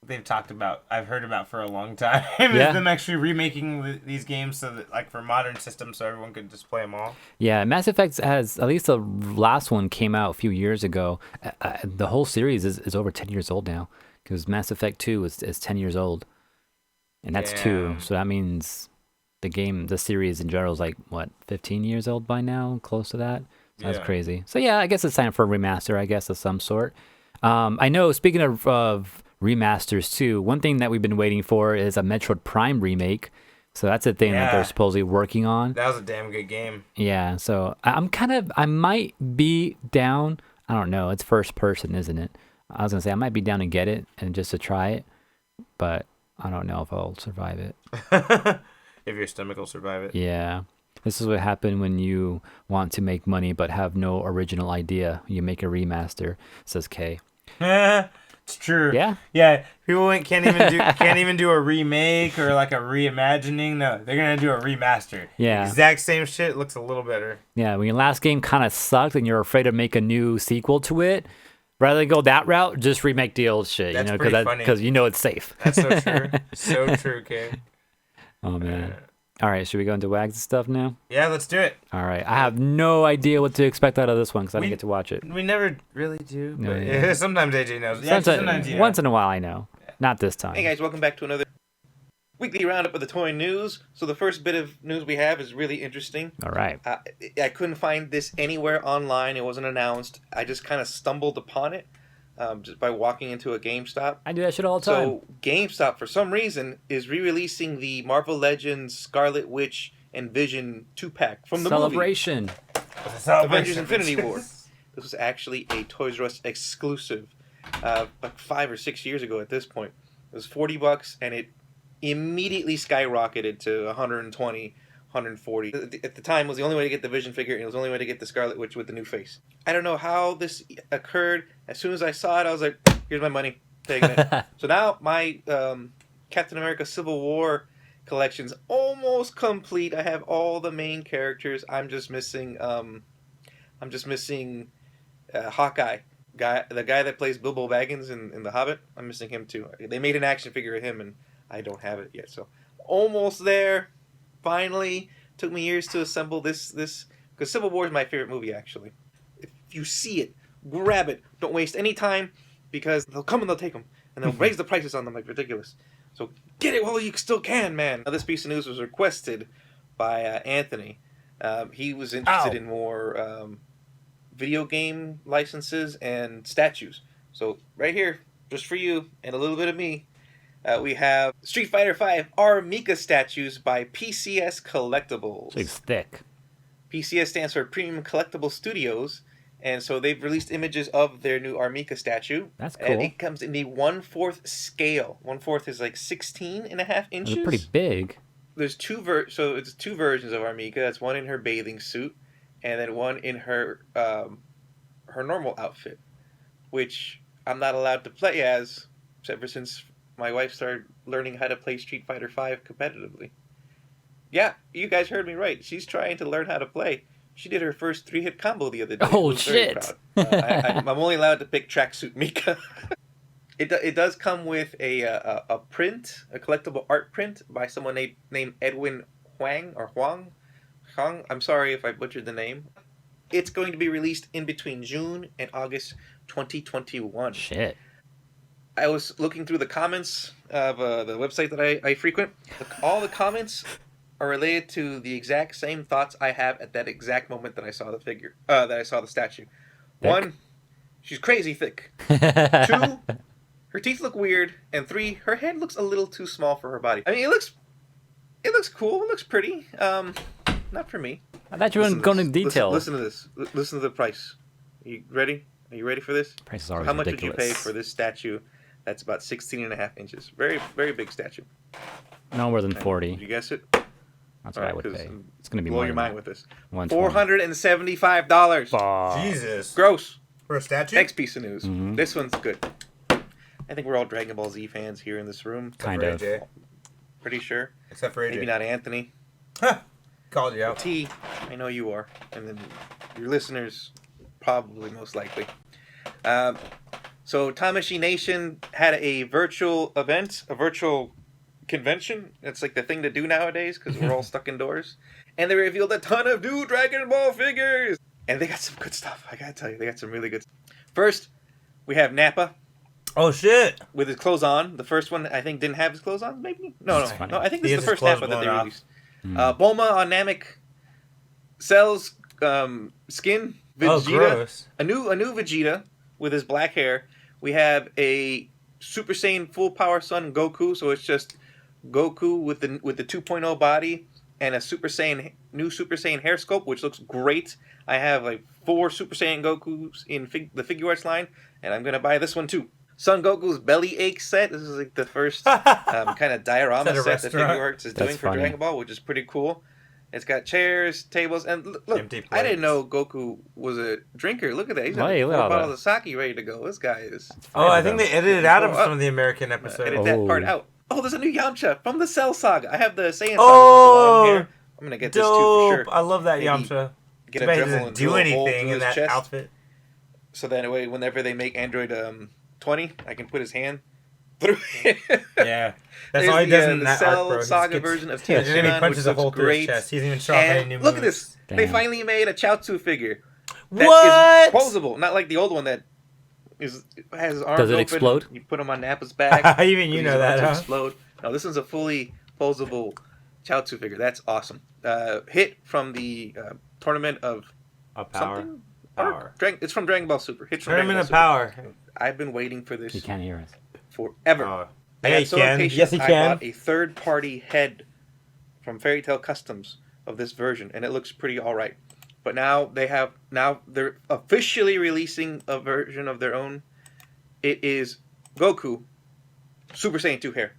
they've talked about, I've heard about for a long time, yeah. is them actually remaking these games so that, like, for modern systems, so everyone could just play them all. Yeah, Mass Effect has, at least the last one came out a few years ago. The whole series is over 10 years old now, because Mass Effect 2 is 10 years old, and that's 2. So that means the series in general is like, what, 15 years old by now? Close to that? So that's crazy. So yeah, I guess it's time for a remaster, I guess, of some sort. I know, speaking of remasters too, one thing that we've been waiting for is a Metroid Prime remake. So that's a thing that they're supposedly working on. That was a damn good game. Yeah, so I might be down. I don't know. It's first person, isn't it? I was going to say I might be down to get it and just to try it, but I don't know if I'll survive it. If your stomach will survive it. Yeah. This is what happened when you want to make money but have no original idea. You make a remaster, says Kay. It's true. Yeah? Yeah. People can't even do a remake or like a reimagining. No, they're gonna do a remaster. Yeah. Exact same shit. Looks a little better. Yeah, when your last game kind of sucked and you're afraid to make a new sequel to it, rather than go that route, just remake the old shit. That's you know, pretty funny. because you know it's safe. That's so true. So true, Kay. Oh man. All right, should we go into Wags and stuff now? Yeah, let's do it. All right, I have no idea what to expect out of this one because I didn't get to watch it. We never really do. No, But yeah. sometimes AJ knows. Sometimes, Yeah. once in a while, I know. Not this time. Hey guys, welcome back to another weekly roundup of the toy news. So the first bit of news we have is really interesting. All right. I couldn't find this anywhere online. It wasn't announced. I just kind of stumbled upon it just by walking into a GameStop. I do that shit all the time. So GameStop, for some reason, is re-releasing the Marvel Legends Scarlet Witch and Vision 2-pack from the Celebration. Avengers Infinity War. This was actually a Toys R Us exclusive like 5 or 6 years ago at this point. It was $40 and it immediately skyrocketed to 120, 140. At the time, it was the only way to get the Vision figure and it was the only way to get the Scarlet Witch with the new face. I don't know how this occurred. As soon as I saw it, I was like, here's my money. Taking it. So now my Captain America Civil War collection's almost complete. I have all the main characters. I'm just missing Hawkeye, the guy that plays Bilbo Baggins in The Hobbit. I'm missing him too. They made an action figure of him, and I don't have it yet. So almost there. Finally, took me years to assemble this because Civil War is my favorite movie actually. If you see it, grab it. Don't waste any time because they'll come and they'll take them and they'll raise the prices on them like ridiculous. So get it while you still can, man. Now, this piece of news was requested by Anthony. He was interested in more video game licenses and statues. So right here, just for you and a little bit of me, we have Street Fighter V R-Mika statues by PCS Collectibles. It's thick. PCS stands for Premium Collectible Studios. And so they've released images of their new R-Mika statue. That's cool. And it comes in the 1/4 scale. 1/4 is like 16.5 inches. It's pretty big. There's so it's two versions of R-Mika. That's one in her bathing suit, and then one in her normal outfit, which I'm not allowed to play as ever since my wife started learning how to play Street Fighter V competitively. Yeah, you guys heard me right. She's trying to learn how to play. She did her first 3-hit combo the other day. Oh, shit. I'm only allowed to pick Tracksuit Mika. It does come with a print, a collectible art print by someone named Edwin Huang. I'm sorry if I butchered the name. It's going to be released in between June and August 2021. Shit. I was looking through the comments of the website that I frequent. All the comments are related to the exact same thoughts I have at that exact moment that I saw the figure, that I saw the statue. Thick. 1, she's crazy thick. 2, her teeth look weird. And 3, her head looks a little too small for her body. I mean, it looks cool. It looks pretty. Not for me. I thought you were going into detail. Listen to this. Listen to the price. Are you ready? Are you ready for this? Price is always How much ridiculous. would you pay for this statue? That's about 16.5 inches. Very, very big statue. No more than 40. Did you guess it? That's what I would pay. It's going to be Blow more your than mind that. with this. $120. $475. Fuck. Jesus. Gross. For a statue? Next piece of news. Mhm. This one's good. I think we're all Dragon Ball Z fans here in this room. Kind For of. AJ. Pretty sure. Except for AJ. Maybe not Anthony. Called you out. T, I know you are. And then your listeners, probably most likely. So Tamashi Nation had a virtual event, a virtual convention. It's like the thing to do nowadays because we're all stuck indoors. And they revealed a ton of new Dragon Ball figures. And they got some good stuff. I gotta tell you, they got some really good stuff. First, we have Nappa Oh, shit. with his clothes on. The first one, I think, didn't have his clothes on, maybe? No. I think this He is has the first his clothes Nappa that they blown off. released. Bulma on Namek sells skin. Vegeta. Oh, gross. A new Vegeta with his black hair. We have a Super Saiyan Full Power Son Goku, so it's just Goku with the 2.0 body and a new Super Saiyan hair sculpt, which looks great. I have like 4 Super Saiyan Gokus in the Figure Arts line, and I'm gonna buy this one too. Son Goku's belly ache set. This is like the first kind of diorama Is that a set that Figure restaurant? Arts is That's doing for funny. Dragon Ball, which is pretty cool. It's got chairs, tables, and look, Empty I didn't plates. know Goku was a drinker. Look at that. He's got Hey, look at 4 all bottles of sake ready to go. This guy is... Oh, I think they edited out of Oh, some of the American Edit episodes. that part Oh. out. Oh, there's a new Yamcha from the Cell Saga. I have the Saiyan Saga with the Oh, long hair. I'm gonna get this too for Dope! sure. I love that Maybe Yamcha. Get Too a bad he dribble doesn't and do drill a hole anything through in his that chest. outfit. So that way, whenever they make Android 20, I can put his hand through it. Yeah, that's There's all he does the in that arc, Cell bro. He Saga gets- version of and then he Tenshinhan, punches which a hole looks through his great. chest. He doesn't even show off any And new look at moves. this. They Damn. finally made a Chaozu figure. That What? is posable, not like the old one that has his arms Does it open. explode? You put him on Nappa's back. Even you He's know about that, to huh? explode. No, this one's a fully posable Chaozu figure. That's awesome. Hit from the tournament of A power. something. Power. It's from Dragon Ball Super. Hit from Tournament of Dragon Ball Power. Super. I've been waiting for this He can't hear us. forever. Oh. I Yeah, got he so can. impatient, Yes, he I can. bought a third-party head from Fairy Tail Customs of this version, and it looks pretty all right. But now they're officially releasing a version of their own. It is Goku, Super Saiyan 2 hair.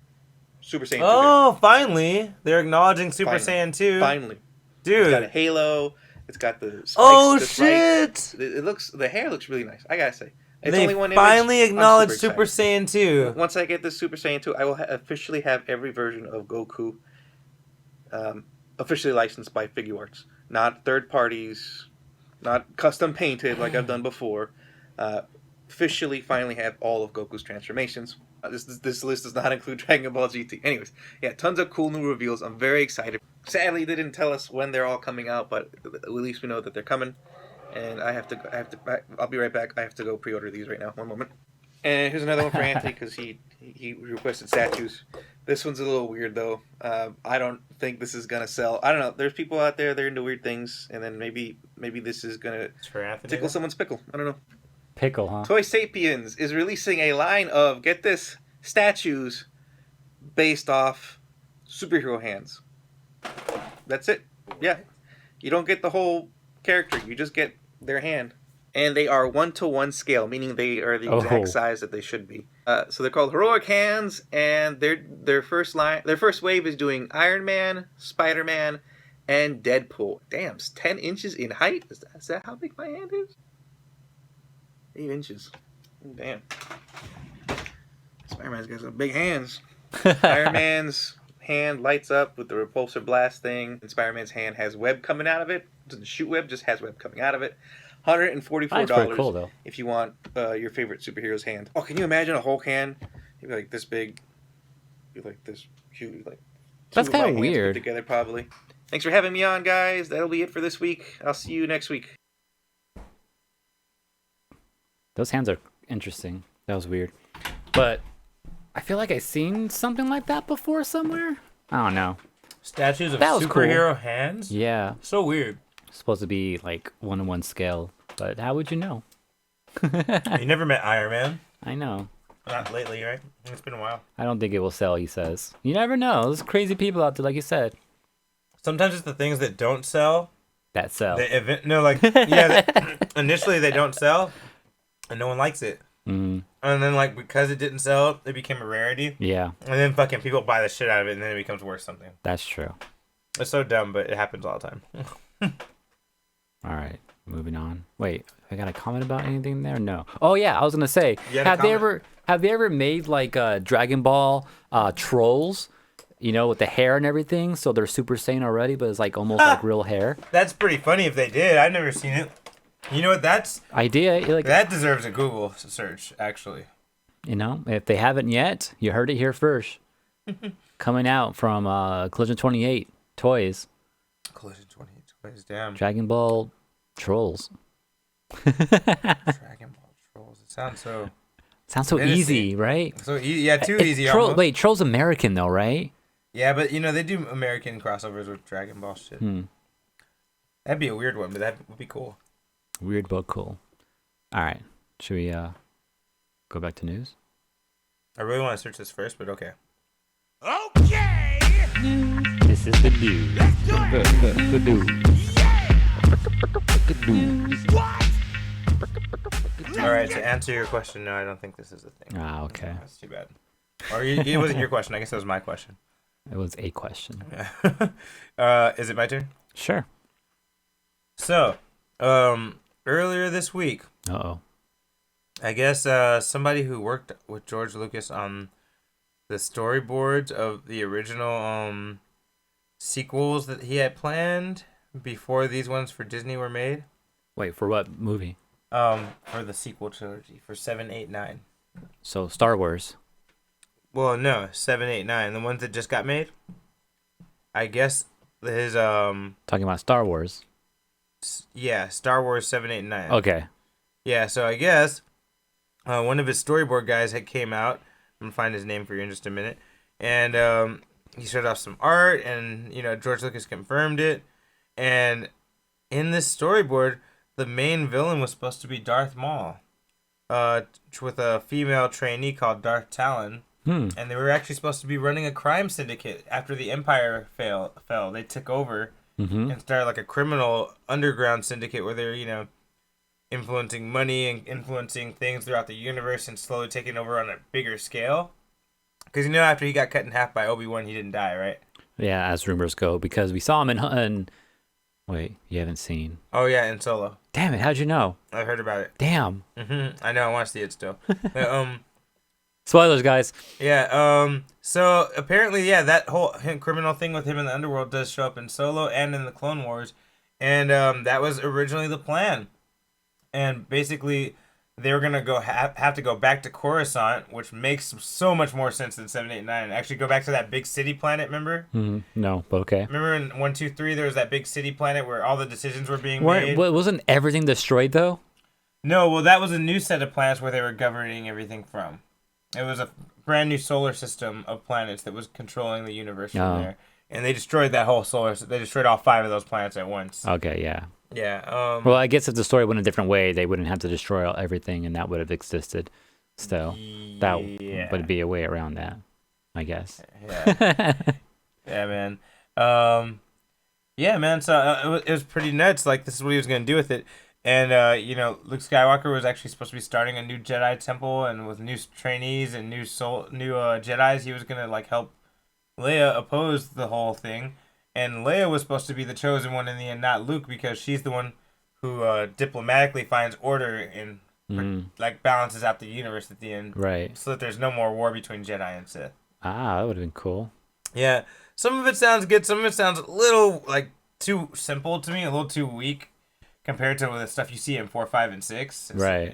Super Saiyan 2 hair. Oh, finally. They're acknowledging Super Finally. Saiyan 2. Finally. It's got a Dude. halo. It's got the spikes. Oh, just right. shit. The hair looks really nice. I gotta say. It's They only one image. finally I'm acknowledged super excited. Super Saiyan 2. Once I get this Super Saiyan 2, I will officially have every version of Goku officially licensed by Figuarts. Not third parties, not custom painted like I've done before. Officially finally have all of Goku's transformations. This list does not include Dragon Ball GT. Anyways, yeah, tons of cool new reveals. I'm very excited. Sadly, they didn't tell us when they're all coming out, but at least we know that they're coming. And I'll be right back. I have to go pre-order these right now. One moment. And here's another one for Anthony because he requested statues. This one's a little weird though. I don't think this is gonna sell. I don't know. There's people out there they're into weird things, and then maybe this is gonna It's for Anthony. tickle someone's pickle. I don't know. Pickle, huh? Toy Sapiens is releasing a line of, get this, statues based off superhero hands. That's it. Yeah. You don't get the whole character. You just get their hand. And they are 1-to-1 scale, meaning they are the exact Oh. size that they should be. So they're called Heroic Hands, and their first wave is doing Iron Man, Spider-Man, and Deadpool. Damn, it's 10 inches in height? Is that how big my hand is? 8 inches. Damn. Spider-Man's got some big hands. Iron Man's hand lights up with the repulsor blast thing, and Spider-Man's hand has web coming out of it. It doesn't shoot web, just has web coming out of it. $144 That's pretty cool, though. if you want your favorite superhero's hand. Oh, can you imagine a Hulk hand? It'd be like this big, be like this huge, like. That's two of my kinda hands put weird. Together, probably. Thanks for having me on, guys. That'll be it for this week. I'll see you next week. Those hands are interesting. That was weird. But I feel like I've seen something like that before somewhere. I don't know. Statues of That was cool. superhero hands? Yeah. So weird. Supposed to be like 1-to-1 scale. But how would you know? You never met Iron Man? I know. Not lately, right? It's been a while. I don't think it will sell, he says. You never know. There's crazy people out there, like you said, Sometimes it's the things that don't sell. that sell. Initially they don't sell, and no one likes it. Mm-hmm. And then, like, because it didn't sell, it became a rarity. Yeah, And then fucking people buy the shit out of it, and then it becomes worth something. that's true. It's so dumb, but it happens all the time. All right, moving on. Wait, I got a comment about anything there? No. Oh yeah, I was gonna say, You had a have they ever made like Dragon Ball trolls? You know, with the hair and everything, so they're Super Saiyan already, but it's like almost like real hair. That's pretty funny if they did. I've never seen it. You know what? Idea, like That deserves a Google search, actually. you know, if they haven't yet, you heard it here first. Coming out from Collision 28 Toys, Collision 28 Toys, damn. Dragon Ball trolls. Dragon Ball Trolls. It sounds so Sounds so Menacing. easy, right? easy. Yeah, too easy almost. Wait, Troll's American though, right? Yeah, but you know, they do American crossovers with Dragon Ball shit. That'd be a weird one, but that would be cool. Weird but cool. All right, should we go back to news? I really want to search this first, but okay. Okay. This is the news. The news. What? All right, to answer your question, no, I don't think this is a thing. Ah, okay. That's too bad. Or it wasn't your question. I guess that was my question. It was a question. Yeah. Is it my turn? Sure. So, earlier this week, Uh-oh. I guess somebody who worked with George Lucas on the storyboards of the original sequels that he had planned before these ones for Disney were made. Wait, for what movie? For the sequel trilogy for 7, 8, 9. So Star Wars. Well, no, 7, 8, 9. The ones that just got made. I guess his Talking about Star Wars. yeah, Star Wars 7, 8, 9. Okay. Yeah, so I guess one of his storyboard guys had came out. I'm gonna find his name for you in just a minute. And he showed off some art, and George Lucas confirmed it. And in this storyboard, the main villain was supposed to be Darth Maul, with a female trainee called Darth Talon. And they were actually supposed to be running a crime syndicate after the Empire fell. They took over and started like a criminal underground syndicate where they're, influencing money and influencing things throughout the universe and slowly taking over on a bigger scale. Because after he got cut in half by Obi-Wan, he didn't die, right? Yeah, as rumors go, because we saw him in wait, you haven't seen? Oh yeah, in Solo. Damn it! How'd you know? I heard about it. Damn. I know. I want to see it still. Spoilers, guys. Yeah. So apparently, yeah, that whole criminal thing with him in the underworld does show up in Solo and in the Clone Wars, and that was originally the plan. And basically, they were gonna have to go back to Coruscant, which makes so much more sense than 7, 8, 9. Actually, go back to that big city planet. Remember? No, but okay. Remember in 1, 2, 3, there was that big city planet where all the decisions were being made. Wasn't everything destroyed though? No, well, that was a new set of planets where they were governing everything from. It was a brand new solar system of planets that was controlling the universe from there. And they destroyed that whole they destroyed all 5 of those planets at once. Okay, yeah. Yeah. Well, I guess if the story went a different way, they wouldn't have to destroy everything, and that would have existed still. That would be a way around that, I guess. Yeah. Yeah, man. Yeah, man. So it was pretty nuts. Like, this is what he was going to do with it. And, Luke Skywalker was actually supposed to be starting a new Jedi temple, and with new trainees and new Jedis, he was going to, like, help Leia oppose the whole thing. And Leia was supposed to be the chosen one in the end, not Luke, because she's the one who diplomatically finds order and, like, balances out the universe at the end. Right. So that there's no more war between Jedi and Sith. Ah, that would have been cool. Yeah. Some of it sounds good. Some of it sounds a little, like, too simple to me, a little too weak compared to the stuff you see in 4, 5, and 6. Right.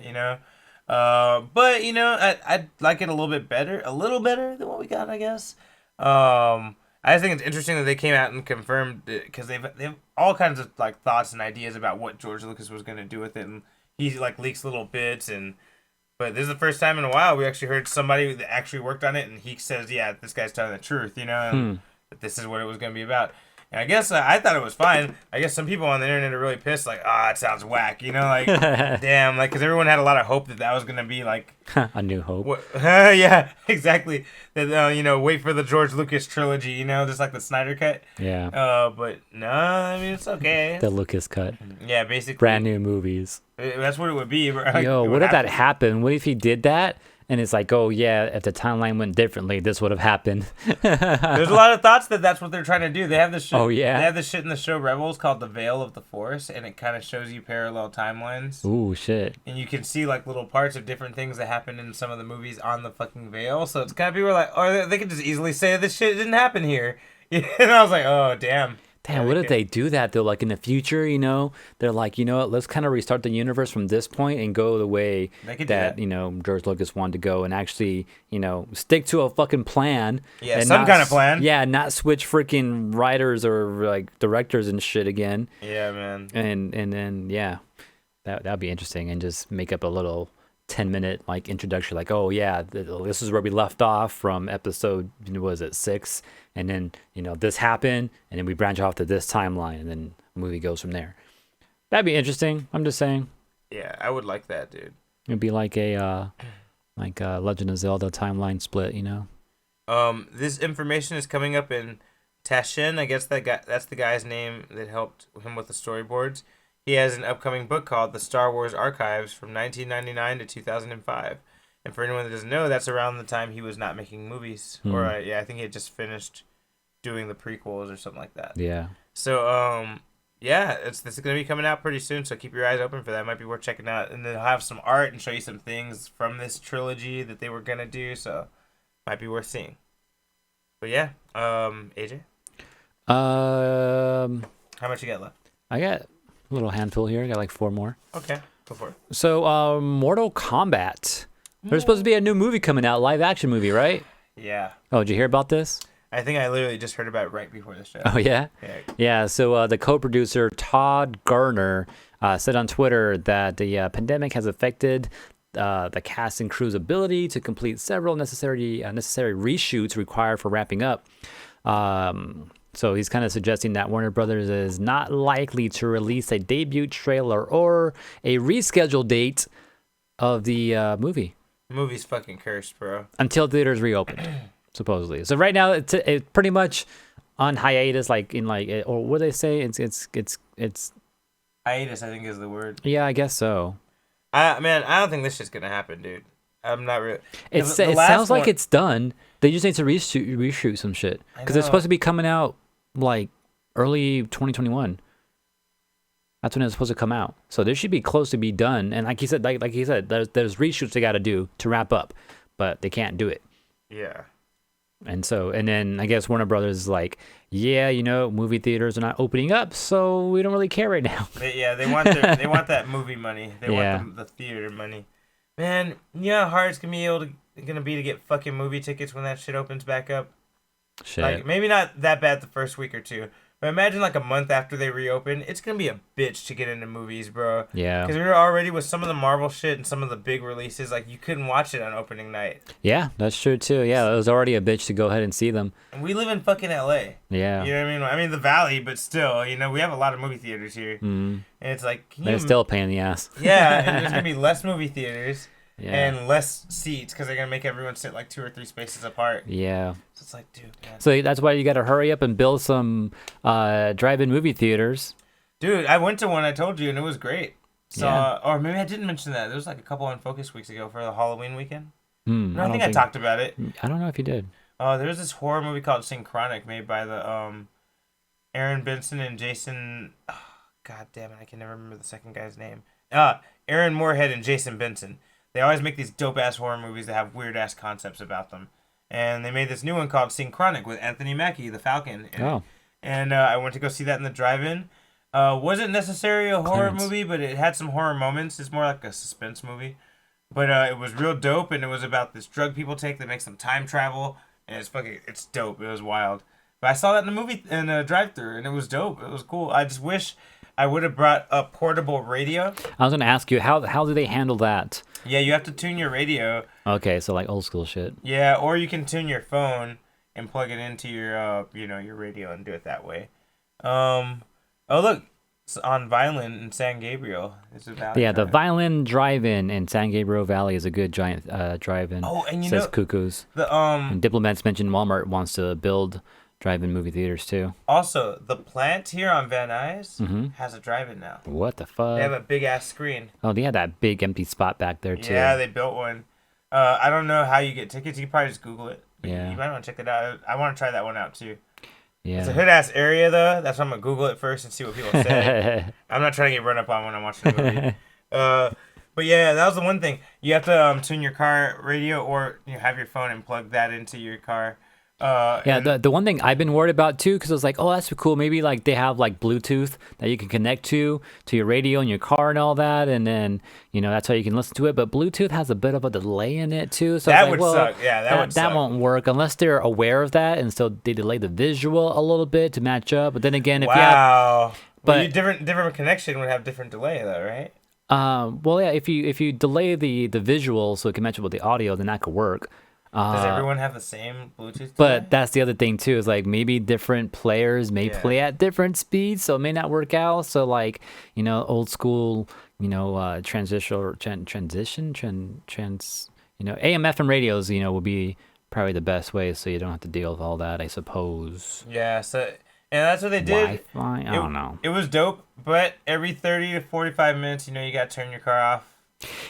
But, I'd like it a little better than what we got, I guess. I just think it's interesting that they came out and confirmed it, because they've all kinds of like thoughts and ideas about what George Lucas was going to do with it, and he like leaks little bits, but this is the first time in a while we actually heard somebody that actually worked on it, and he says, yeah, this guy's telling the truth, and that this is what it was going to be about. And I guess I thought it was fine. I guess some people on the internet are really pissed, like, it sounds whack, like, damn, like, because everyone had a lot of hope that was going to be, like... A New Hope. Yeah, exactly. That, wait for the George Lucas trilogy, just like the Snyder cut. Yeah. But, no, I mean, it's okay. The Lucas cut. Yeah, basically. Brand new movies. That's what it would be. Like, Yo, what if that happened? What if he did that? And it's like, oh, yeah, if the timeline went differently, this would have happened. There's a lot of thoughts that that's what they're trying to do. They have this shit. Oh, yeah? They have this shit in the show Rebels called The Veil of the Force, and it kind of shows you parallel timelines. Ooh, shit. And you can see, like, little parts of different things that happened in some of the movies on the fucking veil. So it's kind of people are like, or they could just easily say this shit didn't happen here. And I was like, oh, damn. Damn, what if they do that, though? Like, in the future, they're like, what, let's kind of restart the universe from this point and go the way that, George Lucas wanted to go, and actually, stick to a fucking plan. Yeah, and some kind of plan. Yeah, not switch freaking writers or, like, directors and shit again. Yeah, man. And then, yeah, that'd be interesting, and just make up a little 10-minute, like, introduction, like, oh, yeah, this is where we left off from episode, 6? And then, this happened, and then we branch off to this timeline, and then the movie goes from there. That'd be interesting. I'm just saying. Yeah, I would like that, dude. It'd be like a Legend of Zelda timeline split, This information is coming up in Tashin. I guess that's the guy's name that helped him with the storyboards. He has an upcoming book called The Star Wars Archives from 1999 to 2005. And for anyone that doesn't know, that's around the time he was not making movies. Or, I think he had just finished doing the prequels or something like that. Yeah. So, Yeah, it's going to be coming out pretty soon, so keep your eyes open for that. Might be worth checking out. And then I'll have some art and show you some things from this trilogy that they were going to do, so might be worth seeing. But yeah, AJ? How much you got left? I got a little handful here. I got like 4 more. Okay, go for it. So, Mortal Kombat. There's supposed to be a new movie coming out, live action movie, right? Yeah. Oh, did you hear about this? I think I literally just heard about it right before the show. Oh, yeah? Yeah. Yeah, so the co-producer Todd Garner said on Twitter that the pandemic has affected the cast and crew's ability to complete several necessary reshoots required for wrapping up. So he's kind of suggesting that Warner Brothers is not likely to release a debut trailer or a rescheduled date of the movie. The movie's fucking cursed, bro. Until theaters reopen, supposedly. So right now it's pretty much on hiatus, or what do they say? It's Hiatus, I think, is the word. yeah, I guess so. I don't think this shit's gonna happen, dude. I'm not really. It sounds like it's done. They just need to reshoot some shit because it's supposed to be coming out like early 2021. That's when it's supposed to come out. So this should be close to be done. And like he said, there's reshoots they got to do to wrap up, but they can't do it. Yeah. And then I guess Warner Brothers is like, yeah, movie theaters are not opening up, so we don't really care right now. They want that movie money. They want the theater money. Man, you know how hard it's gonna be to get fucking movie tickets when that shit opens back up. Shit. Like maybe not that bad the first week or two, but imagine like a month after they reopen, it's gonna be a bitch to get into movies, bro. Yeah. Because we were already with some of the Marvel shit and some of the big releases, like you couldn't watch it on opening night. Yeah, that's true too. Yeah, it was already a bitch to go ahead and see them. And we live in fucking LA. Yeah. You know what I mean? I mean the Valley, but still, we have a lot of movie theaters here, and it's like, they're still a pain in the ass. Yeah, and there's gonna be less movie theaters. Yeah. And less seats because they're gonna make everyone sit like 2 or 3 spaces apart. Yeah. So it's like, dude, man. So that's why you got to hurry up and build some drive-in movie theaters. Dude, I went to one, I told you, and it was great. So, Yeah. Or maybe I didn't mention that. There was like a couple Unfocused weeks ago for the Halloween weekend. I think I talked about it. I don't know if you did. There was this horror movie called Synchronic made by the Aaron Benson and Jason. Oh, God damn it, I can never remember the second guy's name. Aaron Moorhead and Jason Benson. They always make these dope-ass horror movies that have weird-ass concepts about them. And they made this new one called Synchronic with Anthony Mackie, the Falcon. And I went to go see that in the drive-in. Wasn't necessarily a horror movie, but it had some horror moments. It's more like a suspense movie. But it was real dope, and it was about this drug people take that makes them time travel. And it's dope. It was wild. But I saw that in a drive-thru, and it was dope. It was cool. I just wish I would have brought a portable radio. I was going to ask you, how do they handle that? Yeah, you have to tune your radio. Okay, so like old school shit. Yeah, or you can tune your phone and plug it into your your radio and do it that way. Oh look, it's on Violin in San Gabriel. The Violin Drive-In in San Gabriel Valley is a good giant drive-in. Oh, and says Cuckoos. And Diplomats mentioned Walmart wants to build drive-in movie theaters too. Also, the plant here on Van Nuys has a drive-in now. What the fuck? They have a big ass screen. Oh, they had that big empty spot back there too. Yeah, they built one. I don't know how you get tickets. You can probably just Google it. Yeah. You might want to check it out. I want to try that one out too. Yeah. It's a hood ass area though. That's why I'm gonna Google it first and see what people say. I'm not trying to get run up on when I'm watching the movie. But yeah, that was the one thing. You have to tune your car radio or have your phone and plug that into your car. The one thing I've been worried about too, because I was like, oh, that's cool. Maybe like they have like Bluetooth that you can connect to your radio in your car and all that, and then that's how you can listen to it. But Bluetooth has a bit of a delay in it too, so that would suck. Yeah, that that won't work unless they're aware of that, and so they delay the visual a little bit to match up. But then again, if you have, different connection would have different delay though, right? If you delay the visual so it can match up with the audio, then that could work. Does everyone have the same Bluetooth delay? But that's the other thing too, is like maybe different players may play at different speeds, so it may not work out. So like, old school, AMF and radios, will be probably the best way, so you don't have to deal with all that, I suppose. Yeah, so and that's what they did. Wi-Fi? I don't know. It was dope, but every 30 to 45 minutes, you gotta turn your car off.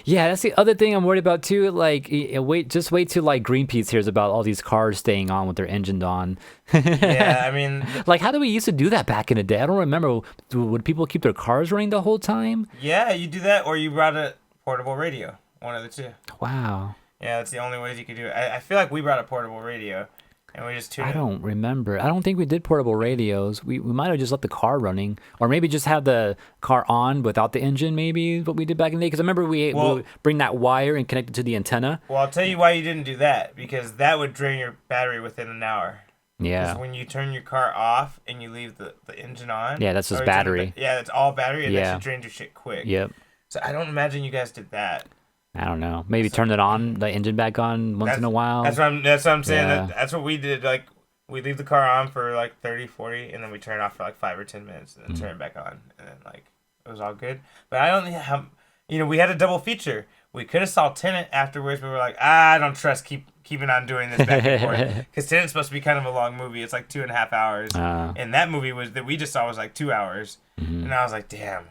Yeah, that's the other thing I'm worried about too. Like, wait till like Greenpeace hears about all these cars staying on with their engine on. Yeah, I mean, Like, how do we used to do that back in the day? I don't remember. Would people keep their cars running the whole time? yeah, you do that, or you brought a portable radio. One of the two. Wow. Yeah, that's the only ways you could do it. I feel like we brought a portable radio, and we just tuned I it. don't remember. I don't think we did portable radios. We might have just left the car running, or maybe just had the car on without the engine. Maybe what we did back in the day. Because I remember we would bring that wire and connect it to the antenna. Well, I'll tell you why you didn't do that, because that would drain your battery within an hour. Yeah. Because when you turn your car off and you leave the engine on. Yeah, that's just or turn battery. Yeah, that's all battery, and Yeah. that should drain your shit quick. Yep. So I don't imagine you guys did that. I don't know. Maybe turn it on, the engine back on once in a while. That's what I'm saying. Yeah. That's what we did. Like, we leave the car on for like 30, 40, and then we turn it off for like 5 or 10 minutes, and then turn it back on, and then like it was all good. But I don't have, we had a double feature. We could have saw Tenet afterwards, but we were like, I don't trust keeping on doing this back and forth, because Tenet's supposed to be kind of a long movie. It's like 2.5 hours, and that movie that we just saw was like 2 hours, and I was like, damn,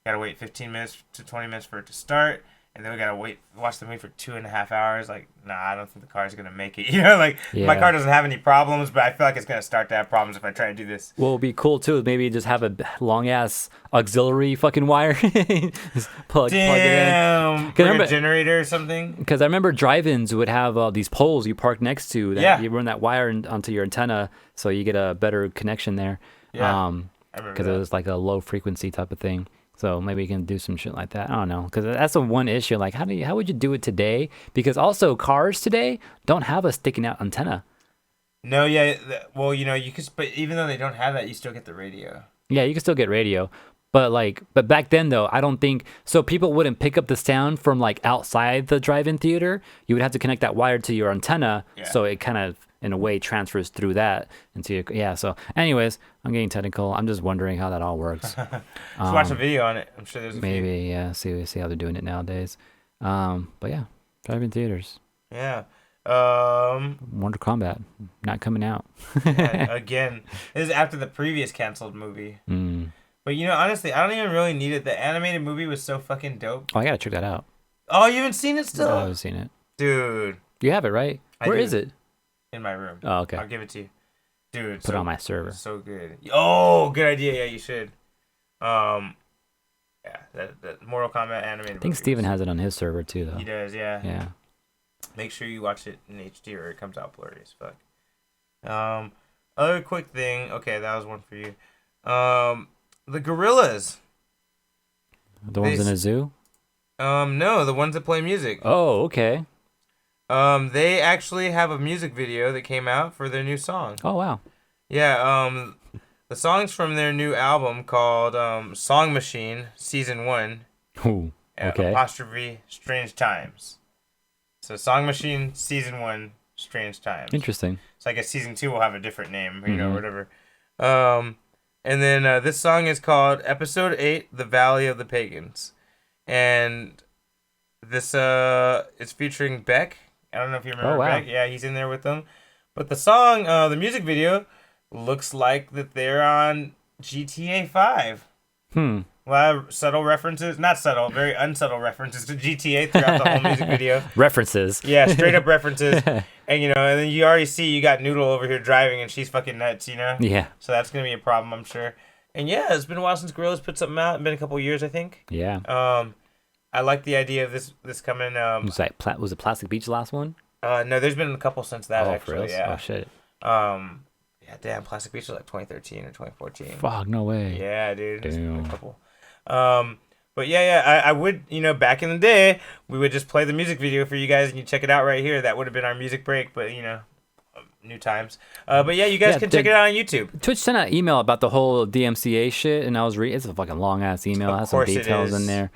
gotta wait 15 minutes to 20 minutes for it to start. And then we gotta watch the movie for 2.5 hours. Like, nah, I don't think the car's gonna make it. My car doesn't have any problems, but I feel like it's gonna start to have problems if I try to do this. Well, it'd be cool too. Maybe just have a long ass auxiliary fucking wire. Just plug it in. Damn, for a generator or something. Because I remember drive-ins would have these poles you park next to. That you run that wire onto your antenna, so you get a better connection there. Yeah, I remember because it was like a low frequency type of thing. So maybe you can do some shit like that. I don't know, because that's the one issue. Like, how would you do it today? Because also cars today don't have a sticking out antenna. No, yeah. Well, you could, but even though they don't have that, you still get the radio. Yeah, you can still get radio, but back then though, I don't think so. People wouldn't pick up the sound from like outside the drive-in theater. You would have to connect that wire to your antenna, so it kind of in a way transfers through that into your, So anyways, I'm getting technical. I'm just wondering how that all works. Just watch a video on it. I'm sure there's maybe see how they're doing it nowadays. But yeah, drive-in theaters. Yeah. Mortal Kombat not coming out. Again, this is after the previous canceled movie. But honestly, I don't even really need it. The animated movie was so fucking dope. Oh, I gotta check that out. Oh, you haven't seen it still? No, I haven't seen it. Dude. You have it, right? Where is it? In my room. Oh, okay. I'll give it to you. Dude. Put it on my server. So good. Oh, good idea. Yeah, you should. Yeah, that Mortal Kombat animated movie. I think Steven has it on his server too, though. He does, yeah. Yeah. Make sure you watch it in HD or it comes out blurry as fuck. Other quick thing. Okay, that was one for you. The Gorillaz. The ones in a zoo? No, the ones that play music. Oh, okay. They actually have a music video that came out for their new song. Oh, wow. Yeah, the song's from their new album called Song Machine Season 1. Ooh, okay. Apostrophe Strange Times. So Song Machine Season 1 Strange Times. Interesting. So I guess Season 2 will have a different name, whatever. And then this song is called Episode 8, The Valley of the Pagans. And this is featuring Beck. I don't know if you remember Beck. Yeah, he's in there with them. But the song, the music video, looks like that they're on GTA 5. A lot of subtle references. Not subtle, very unsubtle references to GTA throughout the whole music video. References. Yeah, straight up references. And, and then you already see you got Noodle over here driving and she's fucking nuts, Yeah. So that's going to be a problem, I'm sure. And yeah, it's been a while since Gorillaz put something out. It's been a couple of years, I think. Yeah. I like the idea of this coming. Was it Plastic Beach the last one? No, there's been a couple since that, actually. For real? Yeah. Oh, shit. Yeah, damn, Plastic Beach was like 2013 or 2014. Fuck, no way. Yeah, dude. Damn. A couple. But yeah, I would, back in the day, we would just play the music video for you guys and you check it out right here. That would have been our music break, but new times. But yeah, you guys can check it out on YouTube. Twitch sent an email about the whole DMCA shit, and I was reading. It's a fucking long ass email. It has some details in there.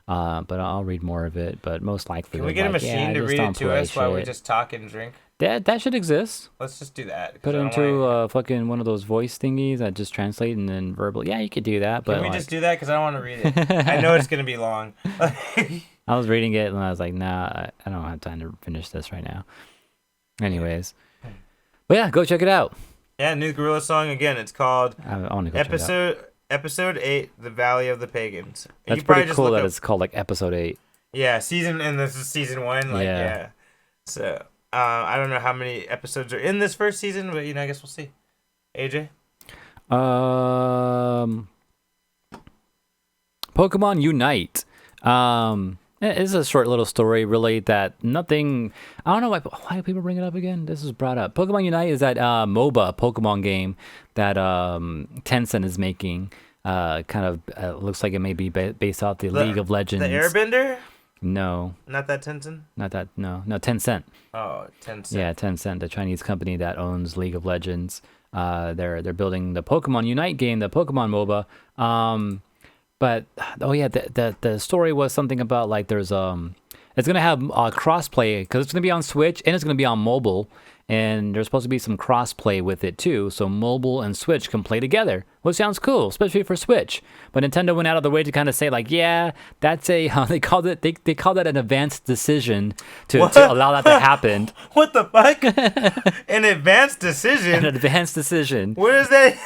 But I'll read more of it. But most likely, can we get a machine to read it to us while we just talk and drink? That should exist. Let's just do that. Put it into fucking one of those voice thingies that just translate and then verbal. Yeah, you could do that. But can we just do that? Because I don't want to read it. I know it's gonna be long. I was reading it and I was like, nah, I don't have time to finish this right now. Anyways, but yeah, go check it out. Yeah, new Gorillaz song again. It's called Episode 8, The Valley of the Pagans. That's pretty cool that it's called like Episode 8. Yeah, and this is season 1. Like, Yeah. yeah. So, I don't know how many episodes are in this first season, but I guess we'll see. AJ? Pokemon Unite. It's a short little story, really, that nothing. I don't know why do people bring it up again. This was brought up. Pokemon Unite is that MOBA Pokemon game that Tencent is making. Looks like it may be based off the League of Legends. The Airbender? No, Not that Tencent? not that. No, Tencent. Oh, Tencent. Yeah, Tencent, the Chinese company that owns League of Legends. They're building the Pokemon Unite game, the Pokemon MOBA. But the story was something about like there's it's gonna have crossplay because it's gonna be on Switch and it's gonna be on mobile, and there's supposed to be some crossplay with it too, so mobile and Switch can play together, which sounds cool, especially for Switch. But Nintendo went out of the way to kind of say like, yeah, that's a they called that an advanced decision to allow that to happen. What the fuck? An advanced decision? An advanced decision. What is that?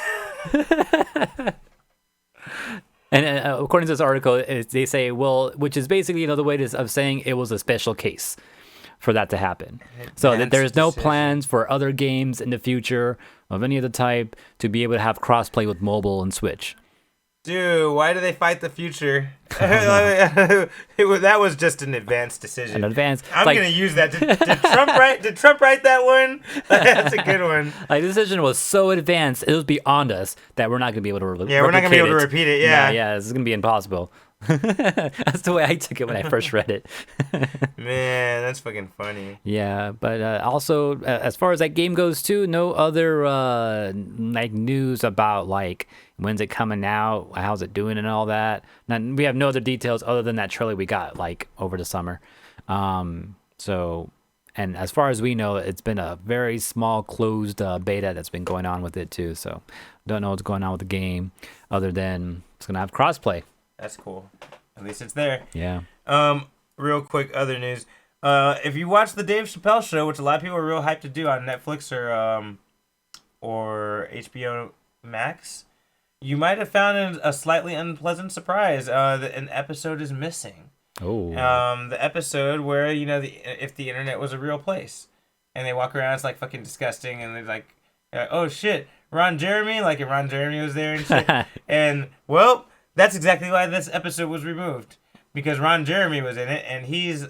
And according to this article, they say, well, which is basically another way of saying it was a special case for that to happen. So that there's no plans for other games in the future of any of the type to be able to have crossplay with mobile and Switch. Dude, why do they fight the future? That was just an advanced decision. An advanced. I'm gonna use that. Did Trump write that one? That's a good one. Like, the decision was so advanced, it was beyond us that we're not gonna be able to replicate it. Yeah, we're not gonna be able to repeat it. Yeah, this is gonna be impossible. That's the way I took it when I first read it. Man, that's fucking funny. Yeah, but also as far as that game goes too, no other like news about like when's it coming out, how's it doing, and all that. We have no other details other than that trailer we got like over the summer. So, and as far as we know, it's been a very small closed beta that's been going on with it too. So, don't know what's going on with the game other than it's gonna have crossplay. That's cool. At least it's there. Yeah. Real quick, other news. If you watch the Dave Chappelle show, which a lot of people are real hyped to do on Netflix or HBO Max, you might have found a slightly unpleasant surprise. That an episode is missing. Oh. The episode where if the internet was a real place, and they walk around, it's like fucking disgusting, and they're like, oh shit, Ron Jeremy, like if Ron Jeremy was there and shit, and well. That's exactly why this episode was removed. Because Ron Jeremy was in it, and he's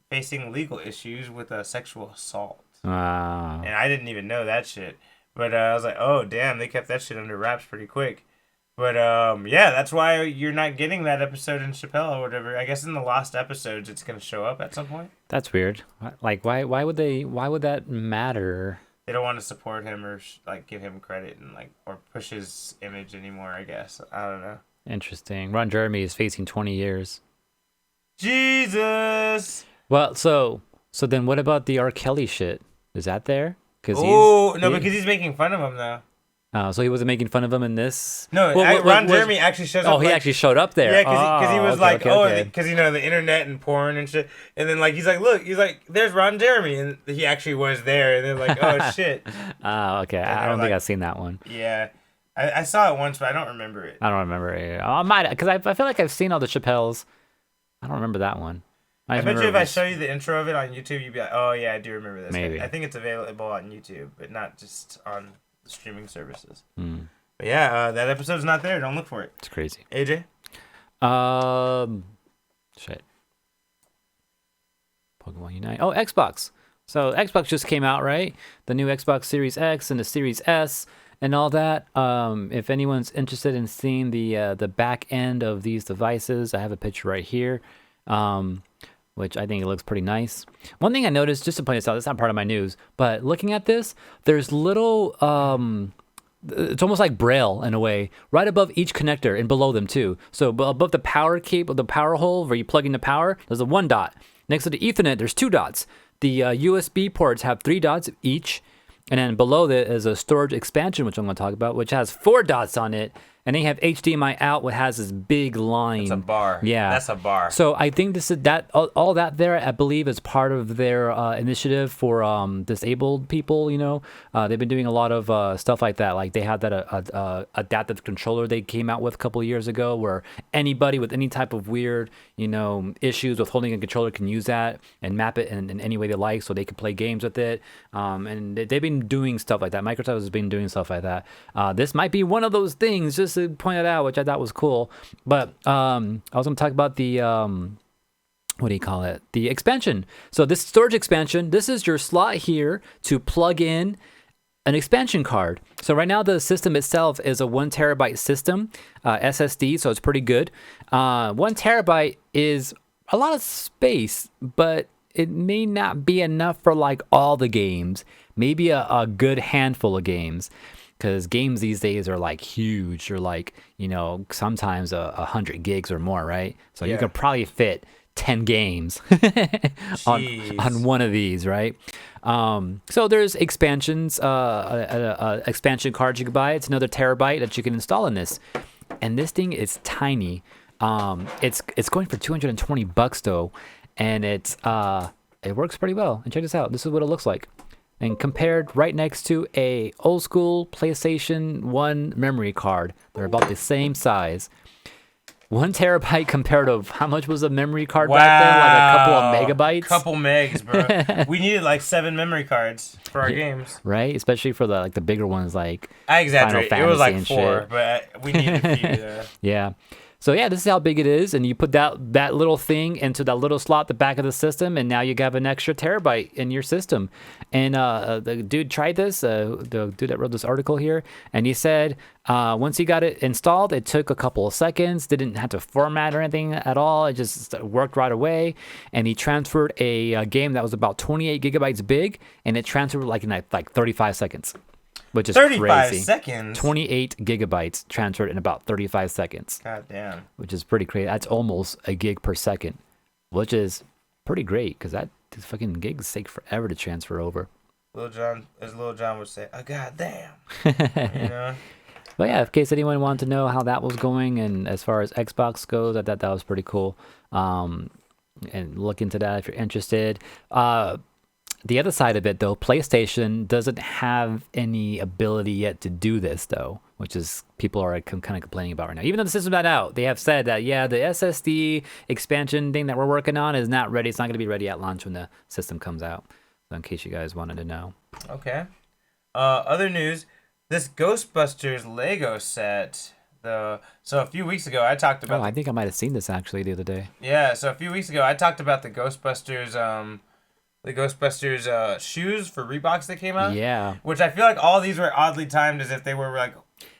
facing legal issues with a sexual assault. Wow. And I didn't even know that shit. But I was like, oh, damn, they kept that shit under wraps pretty quick. But, yeah, that's why you're not getting that episode in Chappelle or whatever. I guess in the lost episodes, it's going to show up at some point. That's weird. Like, why would that matter? They don't want to support him or, like, give him credit and, like, or push his image anymore, I guess. I don't know. Interesting. Ron Jeremy is facing 20 years. Jesus. Well, so then what about the R. Kelly shit? Is that there? Because he's making fun of him though. Oh, so he wasn't making fun of him in this? No, Ron Jeremy actually shows up. Oh, he actually showed up there. Yeah, because he was okay. because the internet and porn and shit. And then he's like, there's Ron Jeremy, and he actually was there. And they're like, oh shit. Oh, okay. I don't think I've seen that one. Yeah. I saw it once, but I don't remember it. I don't remember it. I might, because I feel like I've seen all the Chappelles. I don't remember that one. I bet you if I show you the intro of it on YouTube, you'd be like, oh, yeah, I do remember this. Maybe. I think it's available on YouTube, but not just on the streaming services. Mm. But yeah, that episode's not there. Don't look for it. It's crazy. AJ? Shit. Pokemon Unite. Oh, Xbox. So Xbox just came out, right? The new Xbox Series X and the Series S. And all that. If anyone's interested in seeing the back end of these devices, I have a picture right here, which I think it looks pretty nice. One thing I noticed, just to point this out, it's not part of my news, but looking at this, there's little, it's almost like Braille in a way, right above each connector and below them too. So above the power cable, the power hole where you plug in the power, there's a 1 dot. Next to the Ethernet, there's 2 dots. The USB ports have 3 dots each. And then below that is a storage expansion, which I'm going to talk about, which has 4 dots on it. and then you have HDMI out, what has this big line. It's a bar. Yeah, That's a bar. So I think this is that all that there, I believe, is part of their initiative for disabled people. They've been doing a lot of stuff like that. Like they had that adaptive controller they came out with a couple of years ago, where anybody with any type of weird issues with holding a controller can use that and map it in any way they like, so they can play games with it. And they've been doing stuff like that. Microsoft has been doing stuff like that. This might be one of those things, just to point it out, which I thought was cool. But I was going to talk about the what do you call it? The expansion. So this storage expansion, this is your slot here to plug in an expansion card. So right now the system itself is a 1 terabyte system, SSD, so it's pretty good. 1 terabyte is a lot of space, but it may not be enough for like all the games. Maybe a good handful of games. Because games these days are like huge. They're like, sometimes 100 gigs or more, right? So you could probably fit 10 games on one of these, right? So there's expansions, expansion cards you can buy. It's another terabyte that you can install in this. And this thing is tiny. It's going for $220 though. And it works pretty well. And check this out. This is what it looks like. And compared right next to a old school PlayStation 1 memory card. They're about the same size. 1 terabyte compared to how much was a memory card back then? Like a couple of megabytes? Couple megs, bro. We needed like 7 memory cards for our games. Right? Especially for the bigger ones like I exaggerate. Final It was like Fantasy 4, shit. but we needed a few. Yeah. So yeah, this is how big it is, and you put that little thing into that little slot at the back of the system, and now you have an extra terabyte in your system. And the dude tried this, the dude that wrote this article here, and he said once he got it installed, it took a couple of seconds, didn't have to format or anything at all, it just worked right away. And he transferred a game that was about 28 gigabytes big, and it transferred in 35 seconds. Which is 35 crazy. seconds? 28 gigabytes transferred in about 35 seconds. God damn. Which is pretty crazy. That's almost a gig per second, which is pretty great because these fucking gigs take forever to transfer over. As Lil Jon would say, god damn. But yeah, in case anyone wanted to know how that was going, and as far as Xbox goes, I thought that was pretty cool. And look into that if you're interested. The other side of it, though, PlayStation doesn't have any ability yet to do this, though, which is people are kind of complaining about right now. Even though the system's not out, they have said that, yeah, the SSD expansion thing that we're working on is not ready. It's not going to be ready at launch when the system comes out. So in case you guys wanted to know. Okay. Other news, this Ghostbusters Lego set. So a few weeks ago, I talked about... I think I might have seen this, actually, the other day. Yeah, so a few weeks ago, I talked about the Ghostbusters... shoes for Reeboks that came out. Yeah. Which I feel like all these were oddly timed as if they were like...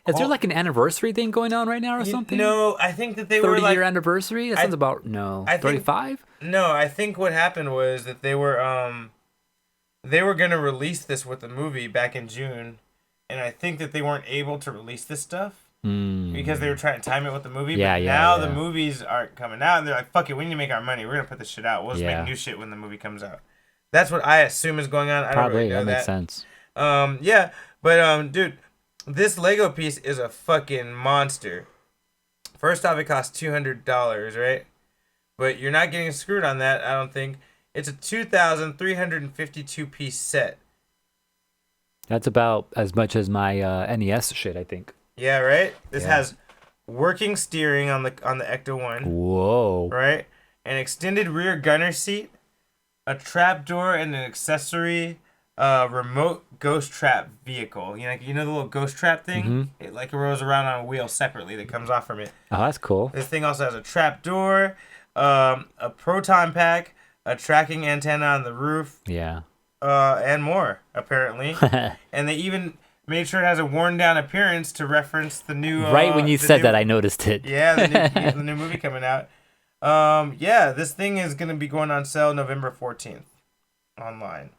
Is there like an anniversary thing going on right now or something? No, I think that they were like... 30-year anniversary? That sounds about... No. 35? No, I think what happened was that they were going to release this with the movie back in June. And I think that they weren't able to release this stuff. Because they were trying to time it with the movie. Yeah, but now the movies aren't coming out. And they're like, fuck it, we need to make our money. We're going to put this shit out. We'll just make new shit when the movie comes out. That's what I assume is going on. I don't really know that makes sense. Yeah, but dude, this Lego piece is a fucking monster. First off, it costs $200, right? But you're not getting screwed on that, I don't think. It's a 2,352 piece set. That's about as much as my NES shit, I think. Yeah, right. This has working steering on the Ecto 1. Whoa. Right, an extended rear gunner seat. A trapdoor and an accessory remote ghost trap vehicle. The little ghost trap thing? Mm-hmm. It rolls around on a wheel separately that comes off from it. Oh, that's cool. This thing also has a trapdoor, a proton pack, a tracking antenna on the roof. Yeah. And more, apparently. And they even made sure it has a worn down appearance to reference the new... right when you said that, I noticed it. Yeah, the new movie coming out. This thing is going to be going on sale November 14th online.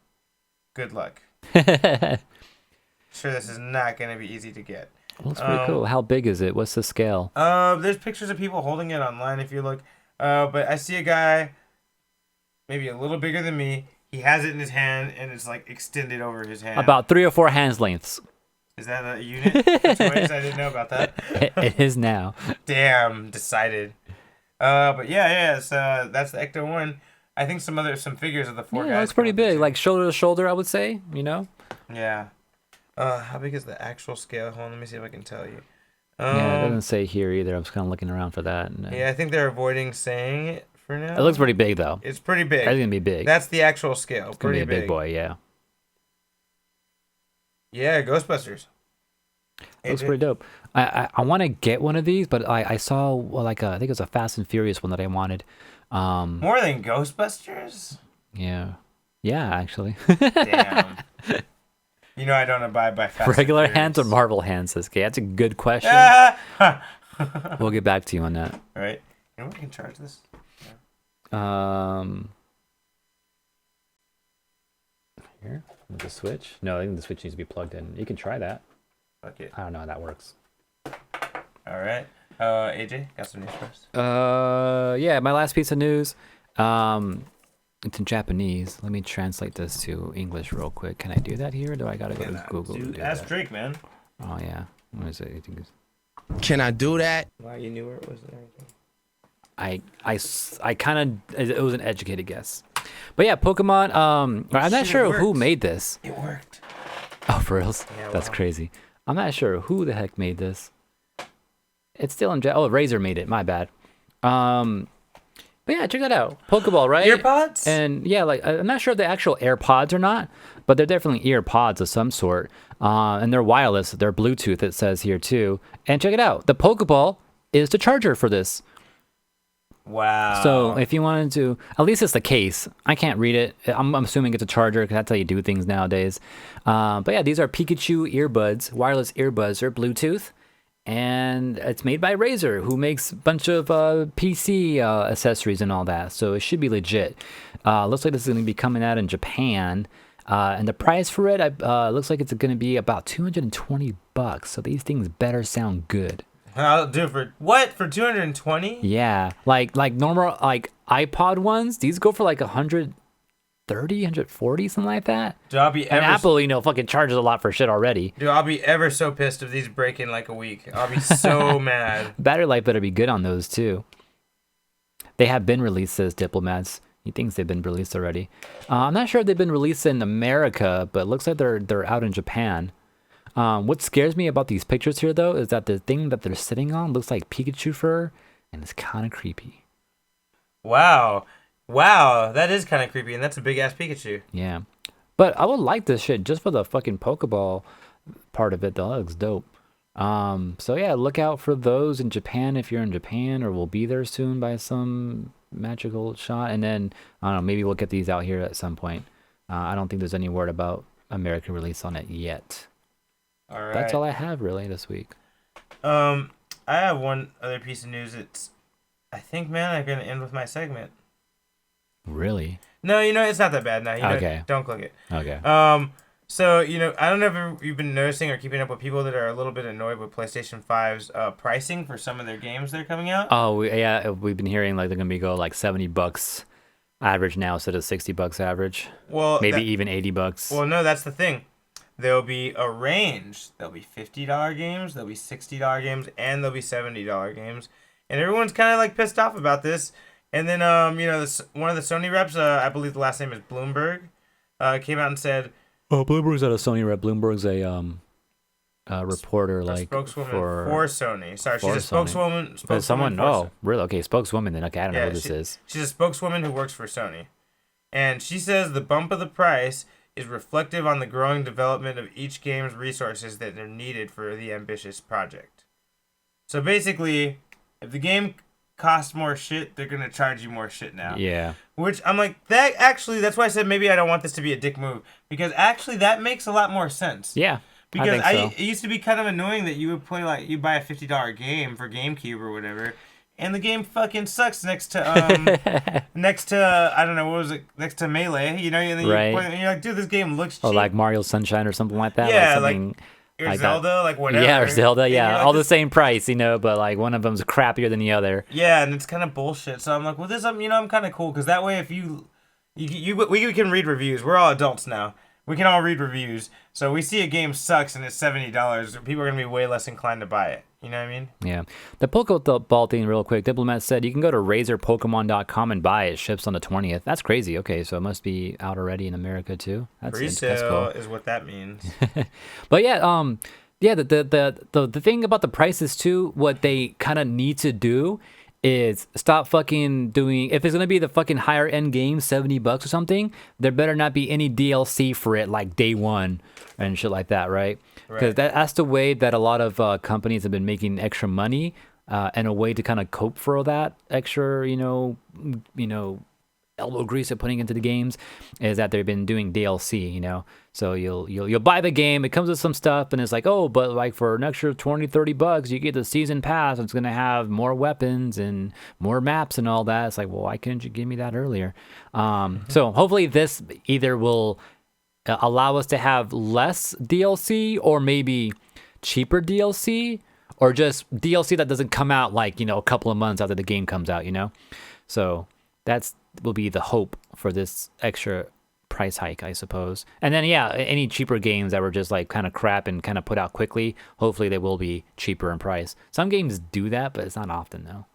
Good luck. Sure, this is not going to be easy to get. Well, that's pretty cool. How big is it? What's the scale? There's pictures of people holding it online if you look. But I see a guy maybe a little bigger than me. He has it in his hand and it's like extended over his hand. About 3 or 4 hands lengths. Is that a unit for toys? I didn't know about that. It is now. Damn, decided. But yeah, so that's the Ecto 1. I think some figures of the four guys. Yeah, it's pretty come up big, too. like shoulder to shoulder, I would say. You know. Yeah. How big is the actual scale? Hold on, let me see if I can tell you. Yeah, it doesn't say here either. I was kind of looking around for that. And, Yeah, I think they're avoiding saying it for now. it looks pretty big though. It's pretty big. It's gonna be big. That's the actual scale. It's gonna Pretty be a big boy. Yeah. Yeah, Ghostbusters. It looks pretty dope. I want to get one of these, but I saw I think it was a Fast and Furious one that I wanted. More than Ghostbusters? Yeah. Yeah, actually. Damn. You know I don't abide by Fast Regular and hands or Furious. Marvel hands, SK? That's a good question. Ah! We'll get back to you on that. Right. You know we can charge this? Here with the switch. No, I think the switch needs to be plugged in. You can try that. Fuck it. I don't know how that works. All right. AJ, got some news for us? Yeah, my last piece of news. It's in Japanese. Let me translate this to English real quick. Can I do that here? Or do I gotta go to Google to Dude, do ask that? Drake, man. Oh yeah. What is it? I think it's... Can I do that? Why you knew where it was there? I kind of, it was an educated guess. But yeah, Pokemon, I'm not Shit, it sure who works. made this. It worked. Oh, for reals? Yeah, That's wow. crazy. I'm not sure who the heck made this. It's still in, oh, Razer made it, my bad. But yeah, check that out. Pokeball, right? Earpods? And yeah, like, I'm not sure if they're actual AirPods or not, but they're definitely earpods of some sort. And they're wireless, they're Bluetooth, it says here too. And check it out. The Pokeball is the charger for this. Wow. So if you wanted to, at least it's the case. I can't read it. I'm assuming it's a charger because that's how you do things nowadays. But yeah, these are Pikachu earbuds, wireless earbuds. They're Bluetooth. And it's made by Razer, who makes a bunch of PC accessories and all that. So it should be legit. Looks like this is going to be coming out in Japan. And the price for it looks like it's going to be about $220. So these things better sound good. I'll do it for what? For 220? Yeah, like normal like iPod ones. These go for like 130, 140, something like that. Dude, I'll be And ever Apple, fucking charges a lot for shit already. Dude, I'll be ever so pissed if these break in like a week. I'll be so mad. Battery life better be good on those too. They have been released, says Diplomats. He thinks they've been released already. I'm not sure if they've been released in America, but it looks like they're out in Japan. What scares me about these pictures here, though, is that the thing that they're sitting on looks like Pikachu fur, and it's kind of creepy. Wow, that is kind of creepy, and that's a big ass Pikachu. Yeah. But I would like this shit just for the fucking Pokeball part of it, though. That looks dope. So yeah, look out for those in Japan if you're in Japan, or we'll be there soon by some magical shot. And then, I don't know, maybe we'll get these out here at some point. I don't think there's any word about American release on it yet. All right. That's all I have really this week. I have one other piece of news. I think, man, I'm gonna end with my segment. Really? No, it's not that bad now. Okay. Don't click it. Okay. So, I don't know if you've been noticing or keeping up with people that are a little bit annoyed with PlayStation 5's pricing for some of their games that are coming out. Oh, we've been hearing like they're gonna go like $70 average now instead of $60 average. Well, Maybe even $80. Well, no, that's the thing. There'll be a range. There'll be $50 games, there'll be $60 games, and there'll be $70 games. And everyone's kind of like pissed off about this. And then, one of the Sony reps, I believe the last name is Bloomberg, came out and said, Oh, Bloomberg's not a Sony rep. Bloomberg's a reporter, like spokeswoman for Sony. Sorry, for she's a spokeswoman. But someone, for oh, really? Okay, spokeswoman. Then okay, I don't know who this is. She's a spokeswoman who works for Sony, and she says the bump of the price is reflective on the growing development of each game's resources that are needed for the ambitious project. So basically, if the game costs more shit, they're gonna charge you more shit now. Yeah. Which I'm like, that's why I said maybe I don't want this to be a dick move, because actually that makes a lot more sense. Yeah. Because I think so. it used to be kind of annoying that you would play you buy a $50 game for GameCube or whatever, and the game fucking sucks next to I don't know, what was it, next to Melee, and then Right. you play, and you're like, dude, this game looks cheap. Oh, like Mario Sunshine or something like that. Yeah, like something or like Zelda, that. like whatever. Yeah, or Zelda. And Yeah, you're like, all the same price, but like one of them's crappier than the other. Yeah, and it's kind of bullshit. So I'm like, well, this, I'm kind of cool, because that way if we can read reviews. We're all adults now. we can all read reviews. So we see a game sucks and it's $70. People are gonna be way less inclined to buy it. You know what I mean? Yeah. The Pokeball thing, real quick. Diplomat said you can go to razorpokemon.com and buy it. It ships on the 20th. That's crazy. Okay, so it must be out already in America too. That's Pre-sale cool. is what that means. But yeah, yeah. The thing about the prices too, what they kind of need to do is stop fucking doing. If it's gonna be the fucking higher end game, $70 or something, there better not be any DLC for it like day one and shit like that, right? Because that's the way that a lot of companies have been making extra money, and a way to kind of cope for that extra, elbow grease they're putting into the games is that they've been doing DLC, So you'll buy the game, it comes with some stuff, and it's like, oh, but like for an extra $20-$30 you get the season pass. It's gonna have more weapons and more maps and all that. It's like, well, why couldn't you give me that earlier? So hopefully this either will allow us to have less DLC or maybe cheaper DLC, or just DLC that doesn't come out like a couple of months after the game comes out. So that's will be the hope for this extra price hike, I suppose. And then any cheaper games that were just like kind of crap and kind of put out quickly, hopefully they will be cheaper in price. Some games do that, but it's not often though.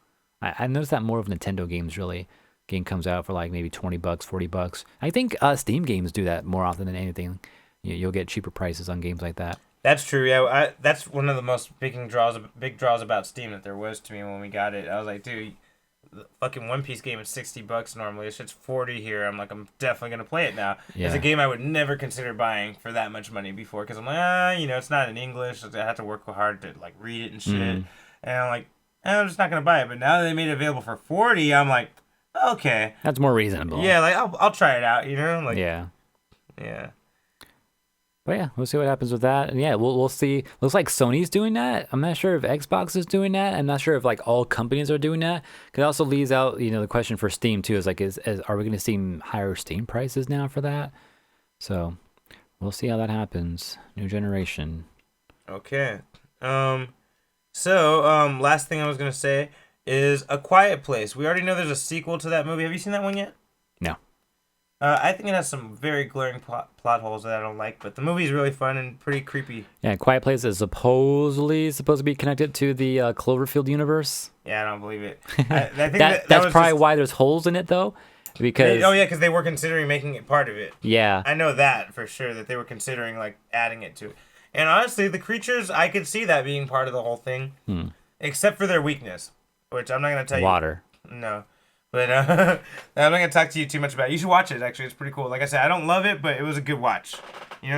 I noticed that more of Nintendo games really. Game comes out for like maybe $20, $40. I think Steam games do that more often than anything. You'll get cheaper prices on games like that. That's true. Yeah, that's one of the most big draws about Steam that there was to me when we got it. I was like, dude, the fucking One Piece game is $60 normally. This shit's $40 here. I'm like, I'm definitely gonna play it now. Yeah. It's a game I would never consider buying for that much money before, because I'm like, it's not in English. I have to work hard to like read it and shit. And I'm like, I'm just not gonna buy it. But now that they made it available for $40, I'm like, okay, that's more reasonable. Yeah, like I'll try it out. Like yeah. But yeah, we'll see what happens with that. And yeah, we'll see. Looks like Sony's doing that. I'm not sure if Xbox is doing that. I'm not sure if like all companies are doing that. Because it also leaves out, the question for Steam too is like, are we going to see higher Steam prices now for that? So we'll see how that happens. New generation. Okay. So last thing I was gonna say is A Quiet Place. We already know there's a sequel to that movie. Have you seen that one yet? No. I think it has some very glaring plot holes that I don't like, but the movie's really fun and pretty creepy. Yeah, Quiet Place is supposedly supposed to be connected to the Cloverfield universe. Yeah, I don't believe it. I think that's probably why there's holes in it, though. Because because they were considering making it part of it. Yeah. I know that for sure, that they were considering like adding it to it. And honestly, the creatures, I could see that being part of the whole thing, except for their weakness, which I'm not going to tell you. Water. No. But I'm not going to talk to you too much about it. You should watch it, actually. It's pretty cool. Like I said, I don't love it, but it was a good watch.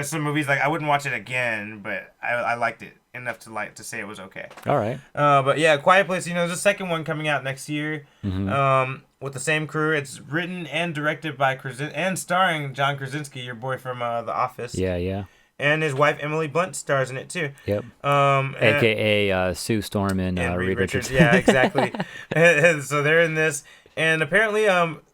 Some movies, like, I wouldn't watch it again, but I liked it enough to say it was okay. All right. But yeah, Quiet Place, there's a second one coming out next year with the same crew. It's written and directed by and starring John Krasinski, your boy from The Office. Yeah. And his wife, Emily Blunt, stars in it, too. Yep. A.K.A. Sue Storm and Reed Richards. Yeah, exactly. And so they're in this. And apparently,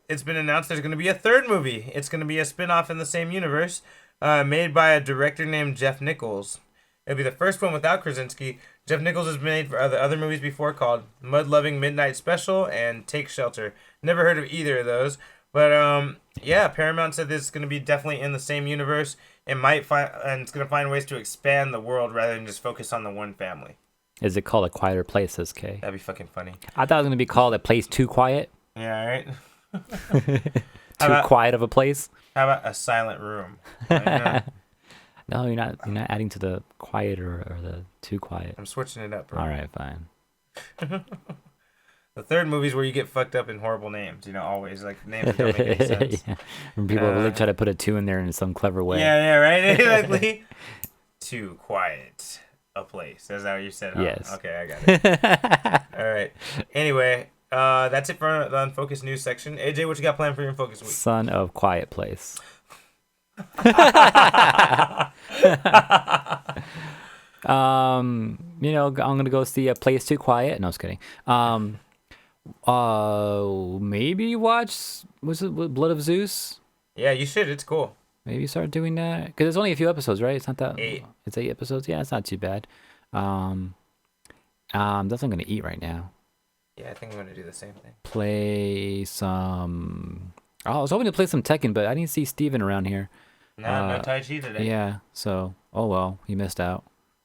it's been announced there's going to be a third movie. It's going to be a spin-off in the same universe, made by a director named Jeff Nichols. It'll be the first one without Krasinski. Jeff Nichols has made for other movies before called Mud Loving Midnight Special and Take Shelter. Never heard of either of those. But, Paramount said this is going to be definitely in the same universe. And it's going to find ways to expand the world rather than just focus on the one family. Is it called A Quieter Place, says Kay? That'd be fucking funny. I thought it was going to be called A Place Too Quiet. Yeah, right? Too quiet of a place? How about A Silent Room? No, you're not adding to the quiet or the too quiet. I'm switching it up, bro. All right, fine. The third movie's where you get fucked up in horrible names, always, like, names that don't make any sense. Yeah. When people really try to put a 2 in there in some clever way. Yeah, right? Exactly. Too quiet a place. Is that what you said? Huh? Yes. Okay, I got it. All right. Anyway, that's it for the Unfocused news section. AJ, what you got planned for your Unfocused week? Son of Quiet Place. I'm gonna go see A Place Too Quiet. No, I was kidding. Maybe watch Blood of Zeus. Yeah, you should. It's cool. Maybe start doing that because it's only a few episodes, right? It's not that. 8. It's 8 episodes. Yeah, it's not too bad. That's what I'm gonna eat right now. Yeah, I think I'm gonna do the same thing. Play some. Oh, I was hoping to play some Tekken, but I didn't see Steven around here. No Tai Chi today. Yeah, so, oh well, he missed out.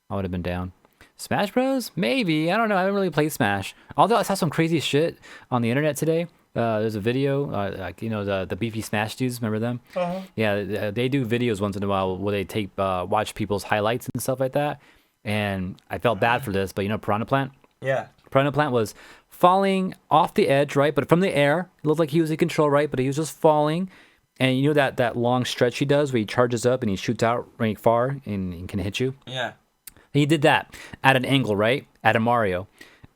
I would have been down. Smash Bros? Maybe. I don't know. I haven't really played Smash. Although I saw some crazy shit on the internet today. There's a video, like, you know, the Beefy Smash dudes, remember them? Uh-huh. Yeah, they do videos once in a while where they take watch people's highlights and stuff like that. And I felt bad for this, but you know Piranha Plant? Yeah. Piranha Plant was falling off the edge, right? But from the air, it looked like he was in control, right? But he was just falling. And you know that long stretch he does where he charges up and he shoots out really far and can hit you? Yeah. He did that at an angle, right? At a Mario,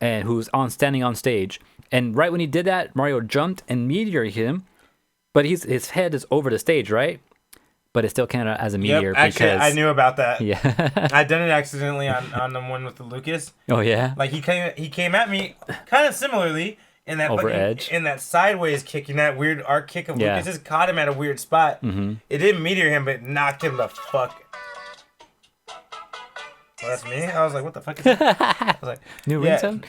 and who's standing on stage. And right when he did that, Mario jumped and meteor hit him, but his head is over the stage, right? But it still counted as a meteor. Yep, actually, because, I knew about that. Yeah. I done it accidentally on the one with the Lucas. Oh yeah. Like he came at me kind of similarly in that Over fucking, edge? in that sideways kick, in that weird arc kick of Yeah. Lucas's, caught him at a weird spot. Mm-hmm. It didn't meteor him, but it knocked him the fuck. Well, that's me. I was like, what the fuck is that? I was like, New yeah, ringtone?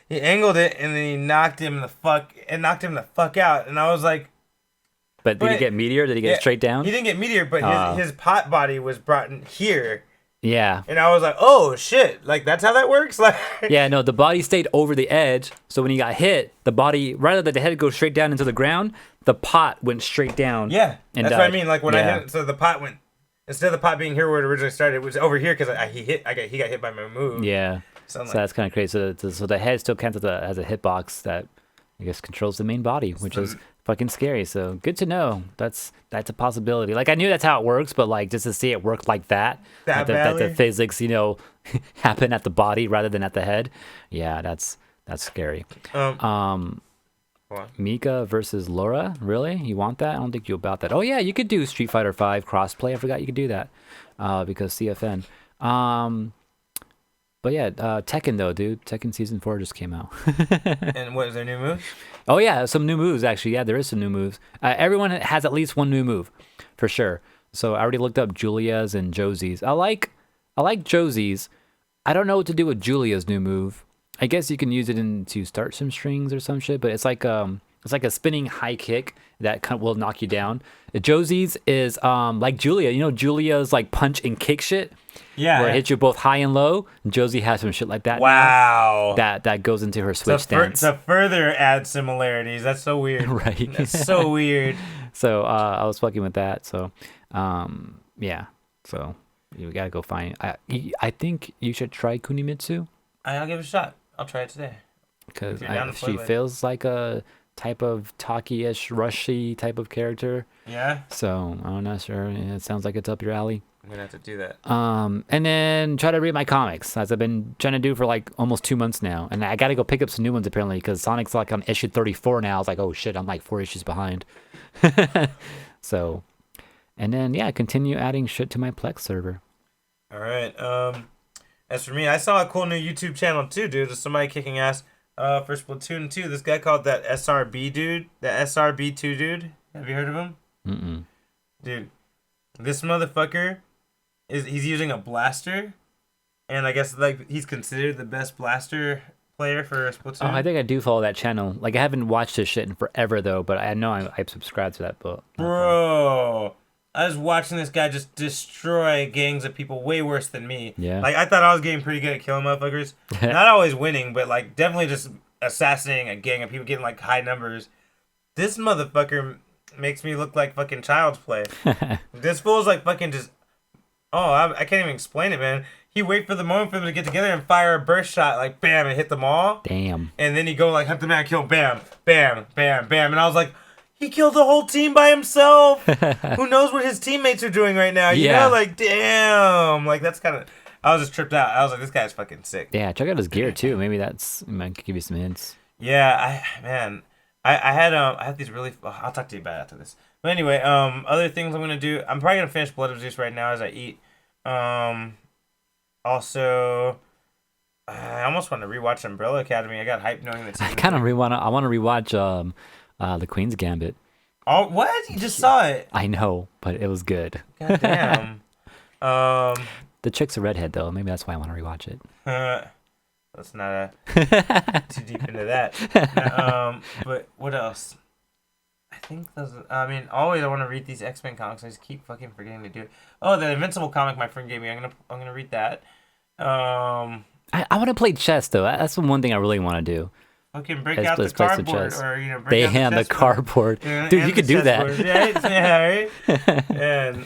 he angled it and then he knocked him the fuck out. And I was like, But did he But- get meteor? Did he get yeah, straight down? He didn't get meteor, but Oh. his pot body was brought in here. Yeah. And I was like, oh shit, like that's how that works? Like, Yeah, no, the body stayed over the edge. So when he got hit, the body, rather than the head go straight down into the ground, the pot went straight down. yeah, And that's what I died. mean. Like when I Yeah. hit it, so the pot went, instead of the pot being here where it originally started, it was over here because he got hit by my move. Yeah. So I'm So like, that's kind of crazy. So the head still counts as a hitbox that I guess controls the main body, which is fucking scary. So good to know. That's a possibility. Like I knew that's how it works, but like just to see it work like that, That that the badly? physics, happen at the body rather than at the head. Yeah, that's scary. what? Mika versus Laura, really? You want that? I don't think you about that. Oh yeah, you could do Street Fighter V crossplay. I forgot you could do that because CFN. But yeah, Tekken though, dude. Tekken Season 4 just came out. And what is their new move? Oh yeah, some new moves actually. Yeah, there is some new moves. Everyone has at least one new move, for sure. So I already looked up Julia's and Josie's. I like Josie's. I don't know what to do with Julia's new move. I guess you can use it to start some strings or some shit, but it's like a spinning high kick that will knock you down. Josie's is like Julia. You know Julia's like punch and kick shit, Yeah. where it hits you both high and low. Josie has some shit like that. now. Wow. That goes into her switch stance. To further add similarities. That's so weird. Right. That's so weird. So I was fucking with that. So yeah. So you gotta go find. I think you should try Kunimitsu I'll give it a shot. I'll try it today. because If you're down to play she with it. feels like a type of Taki-ish, rushy type of character. Yeah. So I'm not sure. Yeah, it sounds like it's up your alley. I'm gonna have to do that. And then try to read my comics, as I've been trying to do for like almost 2 months now. And I got to go pick up some new ones apparently because Sonic's like on issue 34 now. I was like, oh shit, I'm like 4 issues behind. So, and then yeah, continue adding shit to my Plex server. All right. As for me, I saw a cool new YouTube channel too, dude. There's somebody kicking ass. For Splatoon 2, this guy called that SRB dude, the SRB2 dude. Have you heard of him? Mm-mm. Dude, this motherfucker he's using a blaster, and I guess like he's considered the best blaster player for Splatoon. Oh, I think I do follow that channel. Like I haven't watched this shit in forever though, but I know I've subscribed to that book. Bro, I was watching this guy just destroy gangs of people way worse than me. Yeah. Like I thought I was getting pretty good at killing motherfuckers. Not always winning, but like definitely just assassinating a gang of people, getting like high numbers. This motherfucker makes me look like fucking child's play. This fool's like fucking just. Oh, I can't even explain it, man. He wait for the moment for them to get together and fire a burst shot, like bam, and hit them all. Damn. And then he go like hunt the man, kill him, bam, bam, bam, bam. And I was like, he killed the whole team by himself. Who knows what his teammates are doing right now? You Yeah. know, like damn, like that's kind of. I was just tripped out. I was like, this guy's fucking sick. Yeah, check out his gear too. Maybe it might give you some hints. Yeah, I had these really. I'll talk to you about it after this. But anyway, other things I'm gonna do. I'm probably gonna finish Blood of Zeus right now as I eat. Also, I almost want to rewatch Umbrella Academy. I got hyped knowing that. I kind of want to rewatch the Queen's Gambit. Oh, what? You just saw it? I know, but it was good. God damn. The chick's a redhead though. Maybe that's why I want to rewatch it. Let's not too deep into that. But what else? I think those. I mean, always I want to read these X-Men comics. I just keep fucking forgetting to do it. Oh, the Invincible comic my friend gave me. I'm gonna read that. I want to play chess though. That's the one thing I really want to do. Fucking break Let's out the play some cardboard, chess. or break out The the cardboard. Yeah, Dude, and you could the do that. chessboard. Yeah, right. And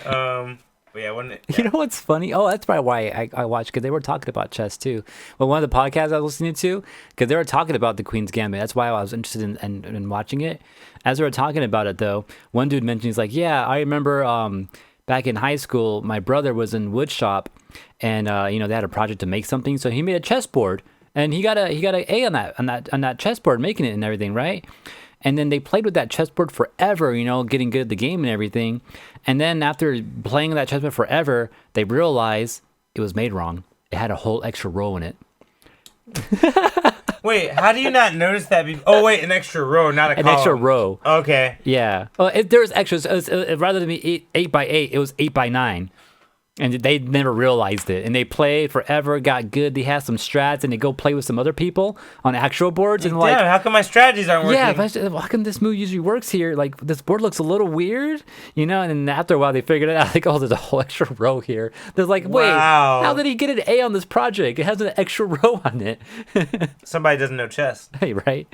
but yeah, when it, You know what's funny? Oh, that's probably why I watched, because they were talking about chess too. But one of the podcasts I was listening to, because they were talking about the Queen's Gambit. That's why I was interested in watching it. As they were talking about it, though, one dude mentioned, he's like, yeah, I remember back in high school, my brother was in wood shop, and they had a project to make something, so he made a chessboard, and he got an A on that chessboard, making it and everything, right? And then they played with that chessboard forever, getting good at the game and everything. And then after playing that chessboard forever, they realized it was made wrong. It had a whole extra row in it. Wait, how do you not notice that? Oh, wait, an extra row, not a column. An extra row. Okay. Yeah. There's extras. Rather than be 8 by 8, it was 8 by 9. And they never realized it. And they played forever, got good. They had some strats, and they go play with some other people on actual boards. And Damn, how come my strategies aren't working? Yeah, how come this move usually works here? Like, this board looks a little weird, And then after a while, they figured it out. Like, oh, there's a whole extra row here. They're like, wait, Wow. how did he get an A on this project? It has an extra row on it. Somebody doesn't know chess. Hey, right?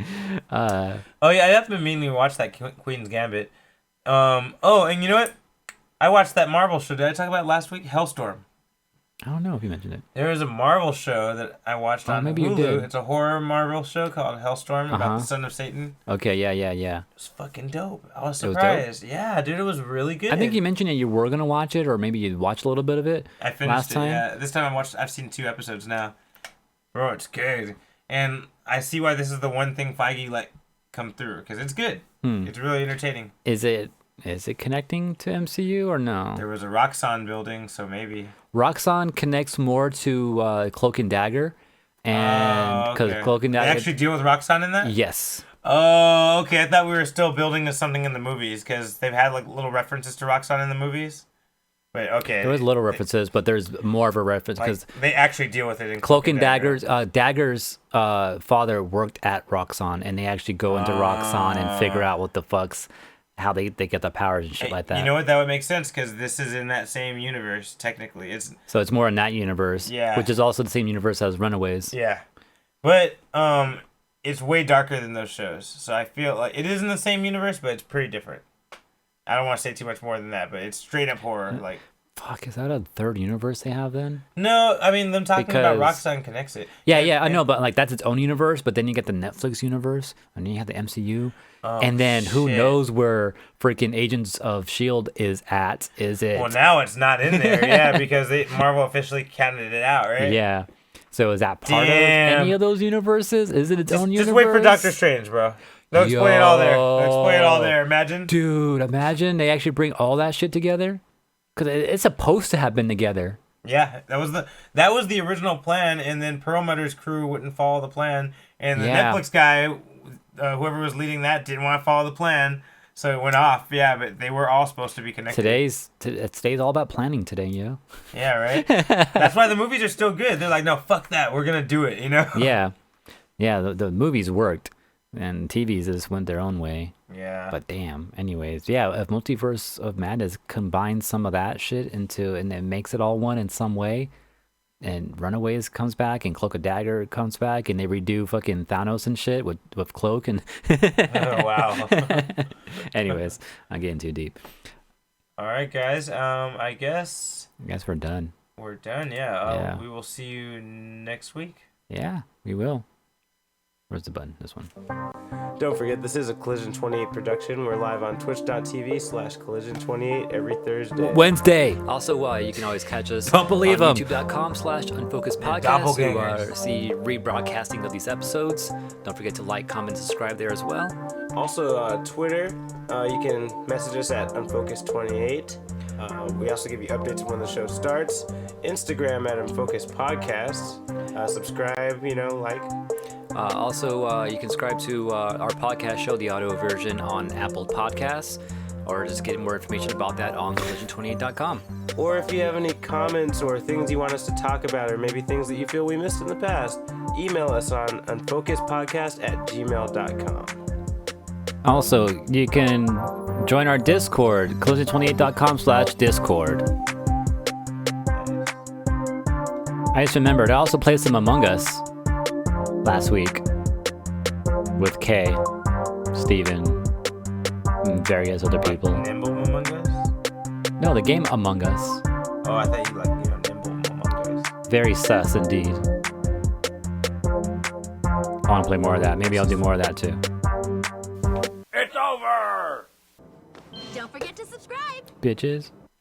Oh, yeah, I have been meaning to watch that Queen's Gambit. Oh, and you know what? I watched that Marvel show. Did I talk about it last week? Hellstorm. I don't know if you mentioned it. There was a Marvel show that I watched on maybe you Hulu. did. It's a horror Marvel show called Hellstorm about the son of Satan. Okay, yeah. It was fucking dope. I was It was surprised. Yeah, dude, it was really good. I think you mentioned that you were going to watch it, or maybe you watched a little bit of it I finished last time. Yeah, this time I've seen 2 episodes now. Bro, it's good. And I see why this is the one thing Feige let come through, because it's good. It's really entertaining. Is it connecting to MCU or no? There was a Roxxon building, so maybe. Roxxon connects more to Cloak and Dagger, and because okay. Cloak and They Dagger. actually deal with Roxxon in that? Yes. Oh, okay. I thought we were still building to something in the movies, because they've had like little references to Roxxon in the movies. But okay. There was little references, but there's more of a reference because they actually deal with it in Cloak and Dagger's father worked at Roxxon, and they actually go into Roxxon and figure out what the fuck's how they get the powers and shit like that. You know what? That would make sense, because this is in that same universe, technically. So it's more in that universe, Yeah. which is also the same universe as Runaways. Yeah. But it's way darker than those shows. So I feel like it is in the same universe, but it's pretty different. I don't want to say too much more than that, but it's straight up horror. Like, fuck, is that a third universe they have then? no, I mean, them talking about Because- Roxxon connects it. Yeah, I know, but like that's its own universe. But then you get the Netflix universe, and then you have the MCU, and then who shit. knows where freaking Agents of Shield is at? Is it? Well, now it's not in there, yeah, because Marvel officially counted it out, right? Yeah. So is that part Damn. of any of those universes? Is it its own universe? Just wait for Doctor Strange, bro. They'll explain it all there. They'll explain it all there. Imagine. Dude, imagine they actually bring all that shit together, because it's supposed to have been together. Yeah, that was the original plan, and then Perlmutter's crew wouldn't follow the plan, and the Yeah. Netflix guy, whoever was leading that, didn't want to follow the plan, so it went off. Yeah, but they were all supposed to be connected. Today's all about planning today, yeah. Yeah, right. That's why the movies are still good. They're like, no, fuck that. We're gonna do it. Yeah, the movies worked, and TVs just went their own way. Yeah. But damn, anyways, yeah, if Multiverse of Madness combines some of that shit into, and it makes it all one in some way, and Runaways comes back, and Cloak and Dagger comes back, and they redo fucking Thanos and shit with Cloak, and Oh wow. anyways, I'm getting too deep. All right, guys. I guess I guess we're done. we're done. Yeah. Yeah. We will see you next week. Yeah, we will. Where's the button? This one. Don't forget, this is a Collision 28 production. We're live on twitch.tv/collision28 every Thursday. Wednesday. Also, you can always catch us Don't believe on 'em. youtube.com/Unfocused Podcast Doppelgangers. to see rebroadcasting of these episodes. Don't forget to like, comment, and subscribe there as well. Also, Twitter, you can message us at Unfocused28. We also give you updates when the show starts. Instagram at Unfocused Podcast. Subscribe, like. Also, you can subscribe to our podcast show, the audio version, on Apple Podcasts, or just get more information about that on collision28.com. Or if you have any comments or things you want us to talk about, or maybe things that you feel we missed in the past, email us on unfocusedpodcast@gmail.com. Also, you can join our Discord, closing28.com/Discord. I just remembered, I also played some Among Us last week with Kay, Steven, and various other people. Nimble Among Us? No, the game Among Us. Oh, I thought you like, Nimble Among Us. Very sus indeed. I want to play more of that. Maybe I'll do more of that too. It's over! Don't forget to subscribe. Bitches.